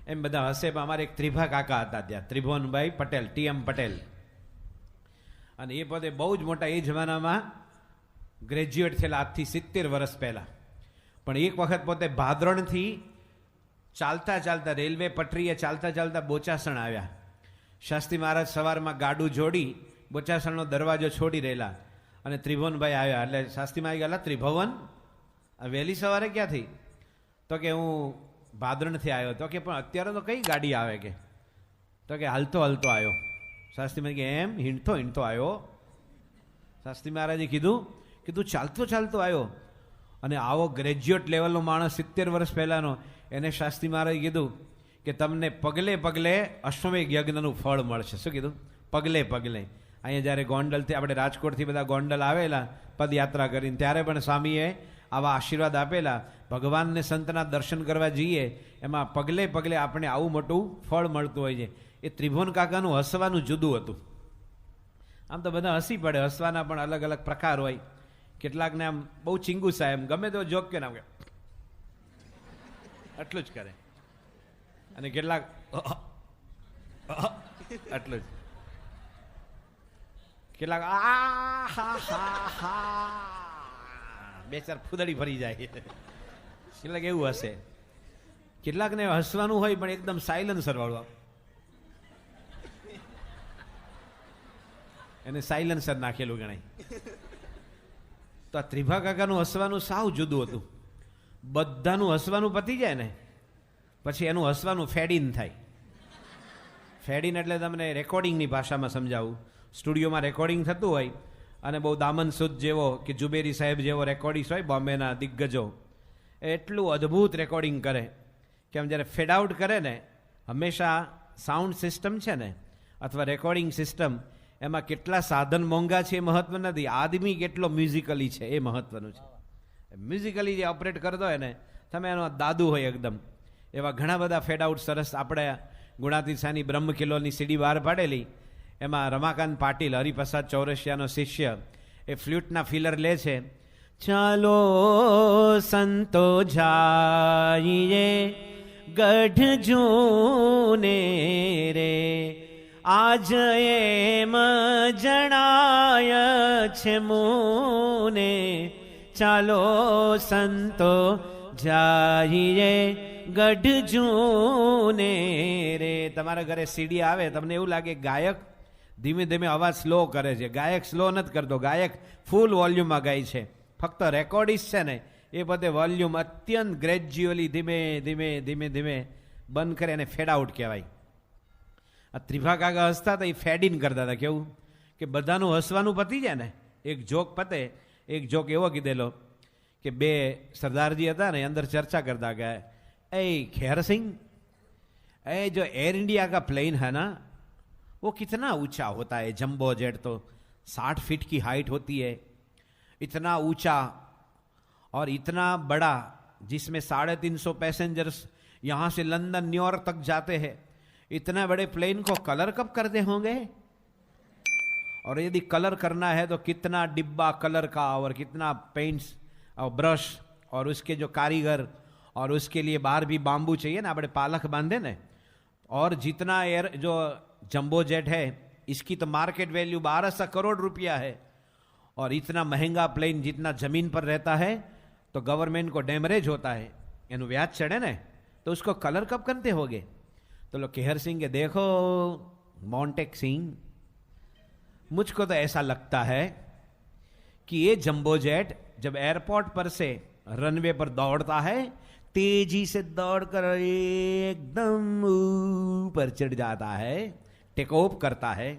એમ બધા હસે. પણ અમારે એક ત્રિભા કાકા હતા ત્યાં, ત્રિભુવનભાઈ પટેલ, TM પટેલ. અને એ પોતે બહુ જ મોટા, એ જમાનામાં ગ્રેજ્યુએટ થયેલા, આજથી 70 વર્ષ પહેલા. પણ એક વખત પોતે ભાદરણથી ચાલતા ચાલતા રેલવે પટરીએ ચાલતા ચાલતા બોચાસણ આવ્યા. શાસ્ત્રી મહારાજ સવારમાં ગાડું જોડી બોચાસણનો દરવાજો છોડી રહેલા અને ત્રિભુવનભાઈ આવ્યા. એટલે શાસ્ત્રી મહારાજ ગયા, ત્રિભુવન વહેલી સવારે ક્યાંથી? તો કે હું ભાદરણથી આવ્યો. તો કે પણ અત્યારે તો કઈ ગાડી આવે કે? તો કે હાલતો હાલતો આવ્યો. શાસ્ત્રી મહારાજ કે એમ હીણતો હીણતો આવ્યો? શાસ્ત્રી મહારાજે કીધું ચાલતો ચાલતો આવ્યો. અને આવો ગ્રેજ્યુએટ લેવલનો માણસ 70 વર્ષ પહેલાનો, એને શાસ્ત્રી મહારાજે કીધું કે તમને પગલે પગલે અશ્વમેઘ યજ્ઞનું ફળ મળશે. શું કીધું? પગલે પગલે. અહીંયા જ્યારે ગોંડલથી, આપણે રાજકોટથી બધા ગોંડલ આવેલા પદયાત્રા કરીને, ત્યારે પણ સ્વામીએ આવા આશીર્વાદ આપેલા. ભગવાનને સંતના દર્શન કરવા જઈએ એમાં પગલે પગલે આપણે આવું મોટું ફળ મળતું હોય છે. એ ત્રિભુવન કાકાનું હસવાનું જુદું હતું. આમ તો બધા હસી પડે, હસવાના પણ અલગ અલગ પ્રકાર હોય. કેટલાકને આમ બહુ ચીંગુ સાહેબ ગમે તો જોક કે ના આટલું જ કરે, અને કેટલાક આટલું જ, કેટલાક બે ચાર ફૂદડી ફરી જાય. કેટલાક એવું હશે. કેટલાકને હસવાનું હોય પણ એકદમ સાયલન્સર વાળું, એને સાયલન્સર નાખેલું ગણાય. તો આ ત્રિભા કાકાનું હસવાનું સાવ જુદું હતું. બધાનું હસવાનું પતી જાય ને પછી એનું હસવાનું ફેડિન થાય. ફેડિન એટલે તમને રેકોર્ડિંગની ભાષામાં સમજાવું. સ્ટુડિયોમાં રેકોર્ડિંગ થતું હોય અને બહુ દામન સુદ જેવો કે જુબેરી સાહેબ જેવો રેકોર્ડિસ્ટ હોય, બોમ્બેના દિગ્ગજો, એટલું અદ્ભુત રેકોર્ડિંગ કરે કે આમ જ્યારે ફેડ આઉટ કરે ને, હંમેશા સાઉન્ડ સિસ્ટમ છે ને અથવા રેકોર્ડિંગ સિસ્ટમ, એમાં કેટલા સાધન મોંઘા છે એ મહત્વ નથી, આદમી કેટલો મ્યુઝિકલી છે એ મહત્વનું છે. મ્યુઝિકલી જે ઓપરેટ કરતો હોય ને, તમે એનો દાદુ હોય એકદમ. એવા ઘણા બધા ફેડ આઉટ સરસ. આપણે ગુણાતીત સાની બ્રહ્મ કિલ્લોની સીડી બહાર પાડેલી, એમાં રમાકાંત પાટીલ, હરિપ્રસાદ ચૌરસિયાનો શિષ્ય, એ ફ્લ્યુટના ફિલર લે છે. ચાલો સંતો જાઈએ ગઢ જૂને રે, આજ એમ જણાય છે મુને, ચાલો સંતો જાઈએ ગઢ જૂને રે. તમારા ઘરે સીડી આવે, તમને એવું લાગે ગાયક ધીમે ધીમે અવાજ સ્લો કરે છે. ગાયક સ્લો નથી કરતો, ગાયક ફૂલ વોલ્યુમમાં ગાય છે. ફક્ત રેકોર્ડિસ્ટ છે ને એ બધે વોલ્યુમ અત્યંત ગ્રેજ્યુઅલી ધીમે ધીમે ધીમે ધીમે બંધ કરે, અને ફેડ આઉટ કહેવાય. આ ત્રિભા કાકા હસતા હતા, એ ફેડ ઇન કરતા હતા. કેવું કે બધાનું હસવાનું પતી જાય ને, એક જોક પતે. એક જોક એવો કીધેલો કે બે સરદારજી હતા ને, અંદર ચર્ચા કરતા કે ए खैर सिंह, ए जो एयर इंडिया का प्लेन है ना, वो कितना ऊंचा होता है? जंबो जेट तो 60 फीट की हाइट होती है. इतना ऊंचा और इतना बड़ा, जिसमें 350 पैसेंजर्स यहाँ से लंदन न्यूयॉर्क तक जाते हैं. इतना बड़े प्लेन को कलर कब करते होंगे? और यदि कलर करना है तो कितना डिब्बा कलर का, और कितना पेंट्स और ब्रश, और उसके जो कारीगर, और उसके लिए बाहर भी बाम्बू चाहिए ना, बड़े पालक बांधे ना. और जितना एयर जो जंबो जेट है, इसकी तो मार्केट वैल्यू 1200 करोड़ रुपया है, और इतना महंगा प्लेन जितना जमीन पर रहता है तो गवर्नमेंट को डैमरेज होता है, एनु व्याज चढ़े ना, तो उसको कलर कब करते होगे? तो लोग केहर सिंह के देखो मोंटेक सिंह, मुझको तो ऐसा लगता है कि ये जंबो जेट जब एयरपोर्ट पर से रनवे पर दौड़ता है, तेजी से दौड़कर एकदम ऊपर चढ़ जाता है, टेक ऑफ करता है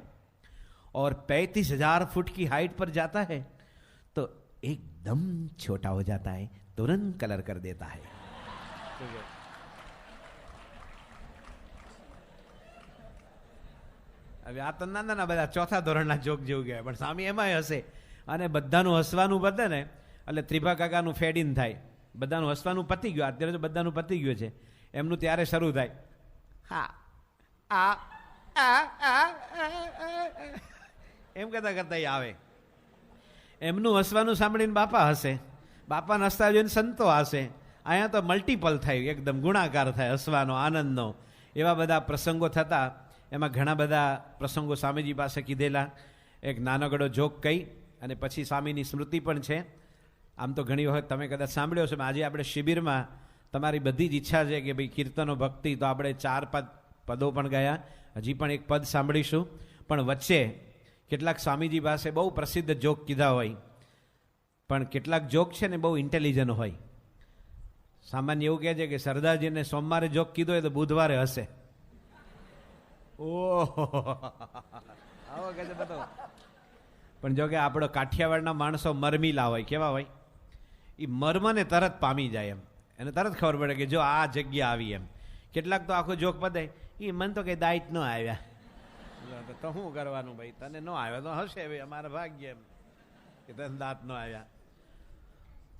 और 35,000 फुट की हाइट पर जाता है तो एकदम छोटा हो जाता है, तुरंत कलर कर देता है। હવે આ તો નાના બધા ચોથા ધોરણના જોક જેવું કહેવાય, પણ સ્વામી એમાંય હશે, અને બધાનું હસવાનું પતે ને એટલે ત્રિભા કાકાનું ફેડ ઇન થાય, બધાનું હસવાનું પતી ગયું, અત્યારે તો બધાનું પતી ગયું છે, એમનું ત્યારે શરૂ થાય, હા એમ કરતા કરતા આવે, એમનું હસવાનું સાંભળીને બાપા હશે, બાપાના હસતા જોઈને સંતો હશે, અહીંયા તો મલ્ટિપલ થાય, એકદમ ગુણાકાર થાય હસવાનો, આનંદનો, એવા બધા પ્રસંગો થતા. એમાં ઘણા બધા પ્રસંગો સ્વામીજી પાસે કીધેલા. એક નાનકડો જોક કહી અને પછી સ્વામીની સ્મૃતિ પણ છે. આમ તો ઘણી વખત તમે કદાચ સાંભળ્યો છે, આજે આપણે શિબિરમાં તમારી બધી જ ઈચ્છા છે કે ભાઈ કીર્તનો ભક્તિ, તો આપણે 4 પદો પણ ગયા, હજી પણ એક પદ સાંભળીશું. પણ વચ્ચે કેટલાક સ્વામીજી પાસે બહુ પ્રસિદ્ધ જોક કીધા હોય, પણ કેટલાક જોક છે ને બહુ ઇન્ટેલિજન્ટ હોય. સામાન્ય એવું કહે છે કે સરદારજીને સોમવારે જોક કીધો હોય તો બુધવારે હશે. આવો કહે છે બધો. પણ જો કે આપણો કાઠિયાવાડના માણસો મરમીલા હોય, કેવા હોય, એ મર્મને તરત પામી જાય, એને તરત ખબર પડે કે જો આ જગ્યા આવી એમ. કેટલાક તો આખો જોક પતે, એ મન તો કે દાઈટ ન આવ્યા, તો શું કરવાનું ભાઈ, તને ન આવ્યા તો હશે ભાઈ, અમારા ભાગ્ય એમ કે તને દાંત ન આવ્યા.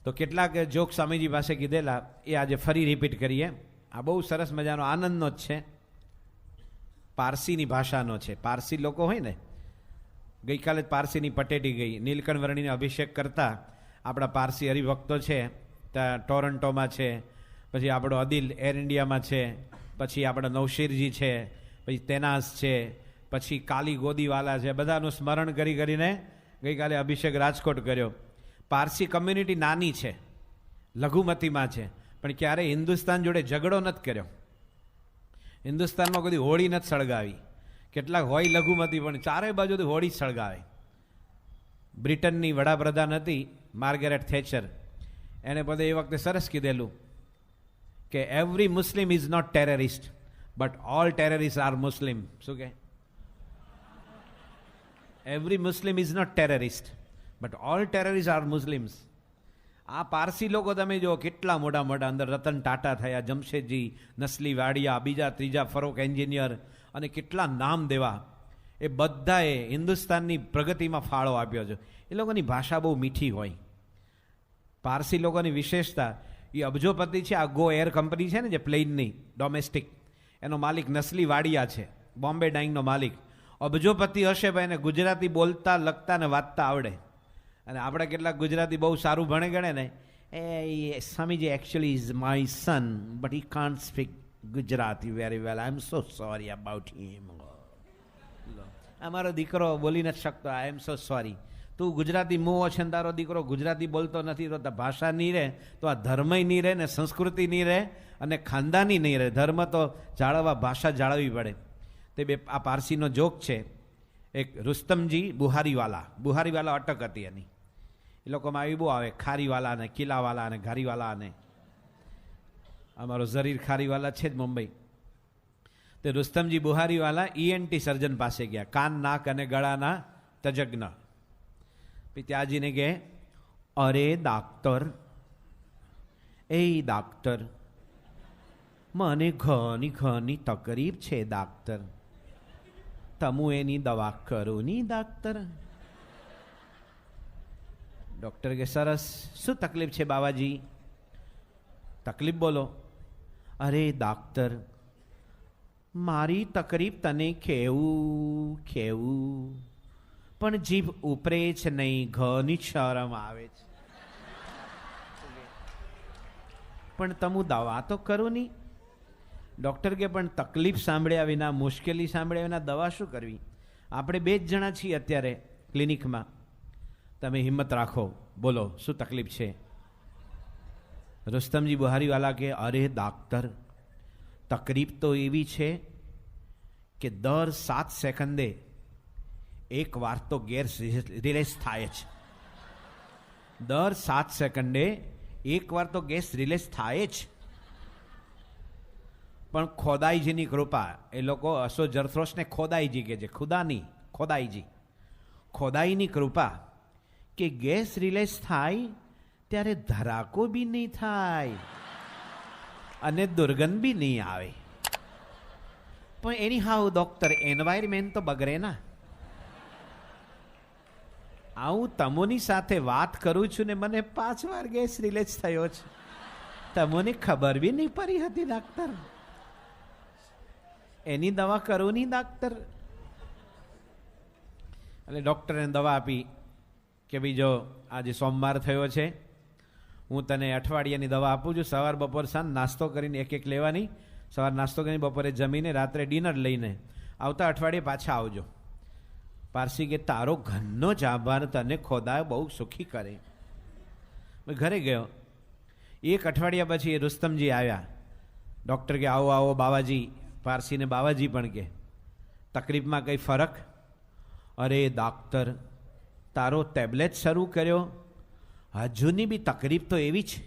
તો કેટલાક જોક સ્વામીજી પાસે કીધેલા, એ આજે ફરી રિપીટ કરીએ. આ બહુ સરસ મજાનો આનંદનો જ છે, પારસીની ભાષાનો છે. પારસી લોકો હોય ને, ગઈકાલે જ પારસીની પટેટી ગઈ, નીલકંઠ વર્ણીને અભિષેક કરતા આપણા પારસી હરિભક્તો છે, ત્યાં ટોરન્ટોમાં છે, પછી આપણો અદિલ એર ઇન્ડિયામાં છે, પછી આપણા નવશીરજી છે, પછી તેનાસ છે, પછી કાલી ગોદીવાલા છે, બધાનું સ્મરણ કરી કરીને ગઈકાલે અભિષેક રાજકોટ કર્યો. પારસી કમ્યુનિટી નાની છે, લઘુમતીમાં છે, પણ ક્યારેય હિન્દુસ્તાન જોડે ઝઘડો નથી કર્યો. હિન્દુસ્તાનમાં કદી હોળી નથી સળગાવી. કેટલાક હોય લઘુમતી પણ ચારેય બાજુથી હોળી સળગાવે. બ્રિટનની વડાપ્રધાન હતી માર્ગરેટ થેચર, એને પોતે એ વખતે સરસ કીધેલું કે every Muslim is not terrorist but all terrorist are Muslim. શું કે? Every Muslim is not terrorist but all terrorist are Muslims. આ પારસી લોકો તમે જો કેટલા મોટા મોટા, અંદર રતન ટાટા થયા, જમશેદજી, નસલી વાડિયા, બીજા ત્રીજા ફરોક એન્જિનિયર, અને કેટલા નામ દેવા, એ બધાએ હિન્દુસ્તાનની પ્રગતિમાં ફાળો આપ્યો છે. એ લોકોની ભાષા બહુ મીઠી હોય. પારસી લોકોની વિશેષતા, એ અબજોપતિ છે. આ ગો એર કંપની છે ને જે પ્લેનની ડોમેસ્ટિક, એનો માલિક નસલી વાડિયા છે, બોમ્બે ડાઇંગનો માલિક. અબજોપતિ હશે ભાઈ, એને ગુજરાતી બોલતા, લખતા ને વાંચતા આવડે. અને આપણે કેટલાક ગુજરાતી બહુ સારું ભણે ગણે ને, એ Swamiji actually is my son but he can't speak Gujarati very well, I am so sorry about him. અમારો દીકરો બોલી નથી શકતો, આઈ એમ સો સોરી. તું ગુજરાતી મોહ છે ને તારો દીકરો ગુજરાતી બોલતો નથી, તો ભાષા નહીં રહે, તો આ ધર્મય નહીં રહે ને સંસ્કૃતિ નહીં રહે અને ખાનદાની નહીં રહે. ધર્મ તો જાળવવા, ભાષા જાળવવી પડે. તે બે આ પારસીનો જોક છે. એક રુસ્તમજી બુહારીવાલા અટક હતી એની. એ લોકોમાં આવી બહુ આવે, ખારીવાલા ને કિલ્લાવાલા અને ઘારીવાલા ને. અમારો ઝરીર ખારીવાલા છે જ મુંબઈ. તે રુસ્તમજી બુહારીવાલા ENT સર્જન પાસે ગયા, કાન, નાક અને ગળાના તજજ્ઞ. પિતાજીને કહે, અરે ડાક્ટર, એ ડાક્ટર, મને ઘણી તકલીફ છે ડાક્ટર, તમુ એની દવા કરો ની ડાક્ટર. ડૉક્ટર કે સરસ, શું તકલીફ છે બાવાજી? તકલીફ બોલો. અરે ડાક્ટર, મારી તકલીફ તને કેવું પણ જીભ ઉપરે જ નહીં, ઘણી શરમ આવે છે. પણ તમુ દવા તો કરો ની. ડૉક્ટર કે પણ તકલીફ સાંભળ્યા વિના, મુશ્કેલી સાંભળ્યા વિના દવા શું કરવી? આપણે 2 જ જણા છીએ અત્યારે ક્લિનિકમાં. તમે હિંમત રાખો, બોલો શું તકલીફ છે? રુસ્તમજી બુહારીવાલા કે અરે દાક્તર, તકલીફ તો એવી છે કે દર 7 સેકન્ડે એક વાર તો ગેસ રિલીઝ થાય છે. દર 7 સેકન્ડે એક વાર તો ગેસ રિલીઝ થાય જ. પણ ખોદાઈજીની કૃપા, એ લોકો અસો જરથ્રોસને ખોદાઈજી કે છે, ખુદાની ખોદાઈજી, ખોદાઈની કૃપા કે ગેસ રિલીઝ થાય ત્યારે ધરાકો બી નહીં થાય અને દુર્ગંધ બી નહીં આવે. પણ એની હાઉ ડોક્ટર, એન્વાયરમેન્ટ તો બગડે ના. હું તમોની સાથે વાત કરું છું ને મને 5 વાર ગેસ રિલીઝ થયો છે, તમોને ખબર બી નહીં પડી હતી ડાક્ટર. એની દવા કરું નહીં ડાક્ટર. એટલે ડૉક્ટરે દવા આપી કે ભાઈ જો આજે સોમવાર થયો છે, હું તને અઠવાડિયાની દવા આપું છું, સવાર બપોર સાંજ નાસ્તો કરીને એક લેવાની, સવાર નાસ્તો કરીને બપોરે જમીને રાત્રે ડિનર લઈને આવતા અઠવાડિયે પાછા આવજો. પારસી કે તારો ઘરનો જ આભાર, તને ખોદા બહુ સુખી કરે. મેં ઘરે ગયો. 1 અઠવાડિયા પછી રુસ્તમજી આવ્યા. ડૉક્ટર કે આવો આવો બાવાજી, પારસીને બાવાજી પણ કે તકલીફમાં કંઈ ફરક? અરે દાક્તર, તારો ટેબ્લેટ શરૂ કર્યો, હજુની બી તકલીફ તો એવી છે,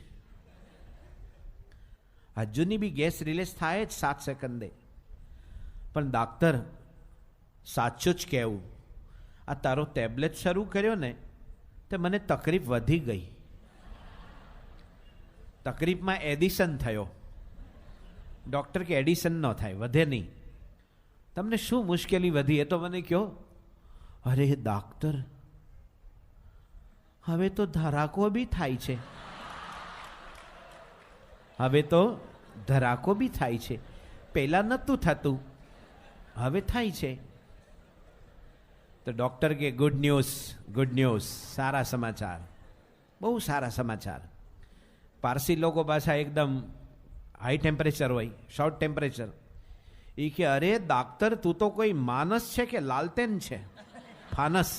હજુની બી ગેસ રિલીઝ થાય જ 7 સેકન્ડે. પણ દાક્તર સાચું જ કહેવું, આ તારો ટેબ્લેટ શરૂ કર્યો ને તે મને તકલીફ વધી ગઈ. તકલીફમાં એડિશન થયો. ડૉક્ટર કે એડિશન ન થાય, વધે નહીં. તમને શું મુશ્કેલી વધી એ તો મને કહો. અરે દાક્તર, હવે તો ધરાકો બી થાય છે, હવે તો ધરાકો બી થાય છે. પહેલાં નહોતું થતું, હવે થાય છે. તો ડૉક્ટર કે ગુડ ન્યૂઝ, સારા સમાચાર, બહુ સારા સમાચાર. પારસી લોકો પાછા એકદમ હાઈ ટેમ્પરેચર હોય, શોર્ટ ટેમ્પરેચર. એ કે અરે દાક્તર, તું તો કોઈ માનસ છે કે લાલટેન છે, ફાનસ.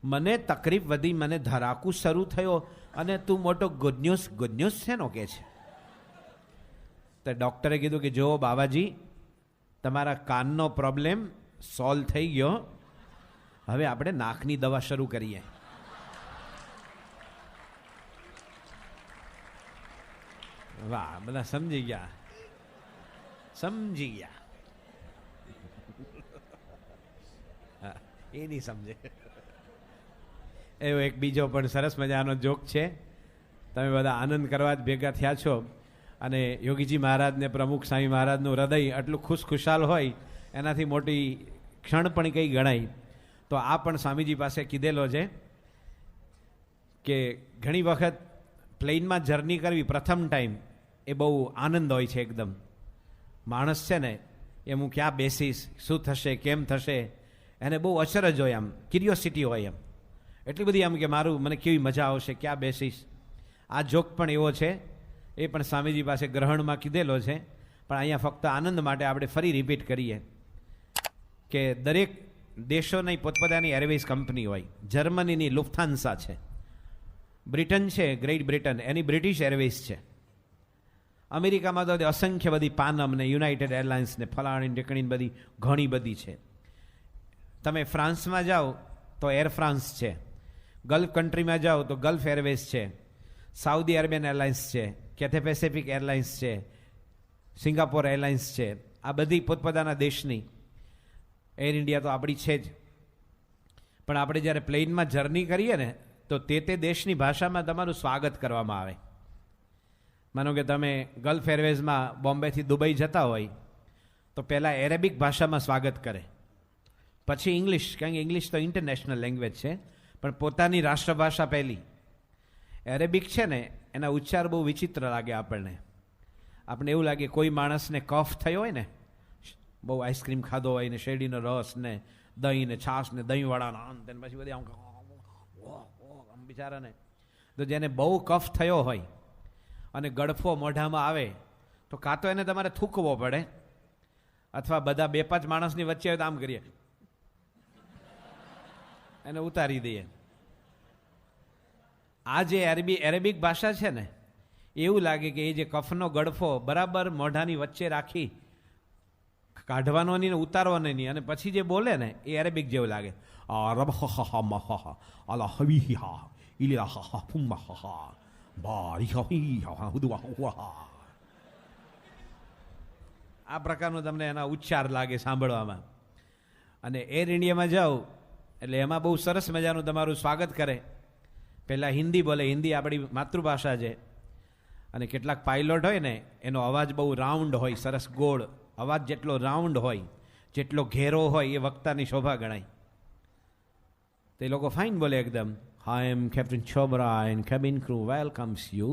મને તકલીફ વધી, મને ધરાકું શરૂ થયો અને તું મોટો ગુડ ન્યૂઝ છે નો કે છે. તો ડૉક્ટરે કીધું કે જો બાબાજી, તમારા કાનનો પ્રોબ્લેમ સોલ્વ થઈ ગયો, હવે આપણે નાકની દવા શરૂ કરીએ. વાહ, બધા સમજી ગયા. એ નહીં સમજે. એવો એક બીજો પણ સરસ મજાનો જોક છે. તમે બધા આનંદ કરવા જ ભેગા થયા છો અને યોગીજી મહારાજને, પ્રમુખ સ્વામી મહારાજનું હૃદય આટલું ખુશખુશાલ હોય, એનાથી મોટી ક્ષણ પણ કંઈ ગણાય. તો આ પણ સ્વામીજી પાસે કીધેલો છે કે ઘણી વખત પ્લેનમાં જર્ની કરવી પ્રથમ ટાઈમ એ બહુ આનંદ હોય છે એકદમ. માણસ છે ને એમ હું ક્યાં બેસીશ, શું થશે, કેમ થશે, એને બહુ અચરજ હોય, આમ ક્યુરિયોસિટી હોય, એમ એટલી બધી આમ કે મને કેવી મજા આવશે, ક્યાં બેસીશ. આ જોક પણ એવો છે, એ પણ સ્વામીજી પાસે ગ્રહણમાં કીધેલો છે, પણ અહીંયા ફક્ત આનંદ માટે આપણે ફરી રિપીટ કરીએ કે દરેક દેશોની પોતપોતાની એરવેઝ કંપની હોય. જર્મનીની લુફ્થાન્સા છે, બ્રિટન છે, ગ્રેટ બ્રિટન, એની બ્રિટિશ એરવેઝ છે. અમેરિકામાં તો અસંખ્ય બધી પાનમ ને યુનાઇટેડ એરલાઇન્સ ને ફલાણી ઢીકણી બધી ઘણી બધી છે. તમે ફ્રાન્સમાં જાઓ તો એર ફ્રાન્સ છે, ગલ્ફ કન્ટ્રીમાં જાઓ તો ગલ્ફ એરવેઝ છે, સાઉદી અરેબિયન એરલાઇન્સ છે, કેથે પેસિફિક એરલાઇન્સ છે, સિંગાપોર એરલાઇન્સ છે. આ બધી પોતપોતાના દેશની. એર ઇન્ડિયા તો આપણી છે જ. પણ આપણે જ્યારે પ્લેનમાં જર્ની કરીએ ને તો તે દેશની ભાષામાં તમારું સ્વાગત કરવામાં આવે. માનો કે તમે ગલ્ફ એરવેઝમાં બોમ્બેથી દુબઈ જતા હોય તો પહેલાં એરેબિક ભાષામાં સ્વાગત કરે, પછી ઇંગ્લિશ, કારણ કે ઇંગ્લિશ તો ઇન્ટરનેશનલ લેંગ્વેજ છે, પણ પોતાની રાષ્ટ્રભાષા પહેલી. એરેબિક છે ને એના ઉચ્ચાર બહુ વિચિત્ર લાગે આપણને. આપણે એવું લાગે કોઈ માણસને કફ થયો હોય ને, બહુ આઈસ્ક્રીમ ખાધો હોય ને, શેરડીનો રસ ને દહીં ને છાશ ને દહીંવાળાના આમ તેને પછી બધી આમ બિચારાને. તો જેને બહુ કફ થયો હોય અને ગળફો મોઢામાં આવે તો કાં તો એને તમારે થૂકવો પડે, અથવા બધા 2-5 માણસની વચ્ચે હોય તો આમ કરીએ, એને ઉતારી દઈએ. આ જે એરેબિક ભાષા છે ને, એવું લાગે કે એ જે કફનો ગળફો બરાબર મોઢાની વચ્ચે રાખી કાઢવાનો નહીં ને ઉતારવાનો નહીં, અને પછી જે બોલે ને એ એરેબિક જેવું લાગે. આ પ્રકારનો તમને એના ઉચ્ચાર લાગે સાંભળવામાં. અને એર ઇન્ડિયામાં જાઓ એટલે એમાં બહુ સરસ મજાનું તમારું સ્વાગત કરે. પહેલાં હિન્દી બોલે, હિન્દી આપણી માતૃભાષા છે. અને કેટલાક પાયલોટ હોય ને એનો અવાજ બહુ રાઉન્ડ હોય, સરસ ગોળ અવાજ. જેટલો રાઉન્ડ હોય, જેટલો ઘેરો હોય, એ વક્તાની શોભા ગણાય. તે લોકો ફાઇન બોલે એકદમ. I am Captain Chopra and cabin crew welcomes you.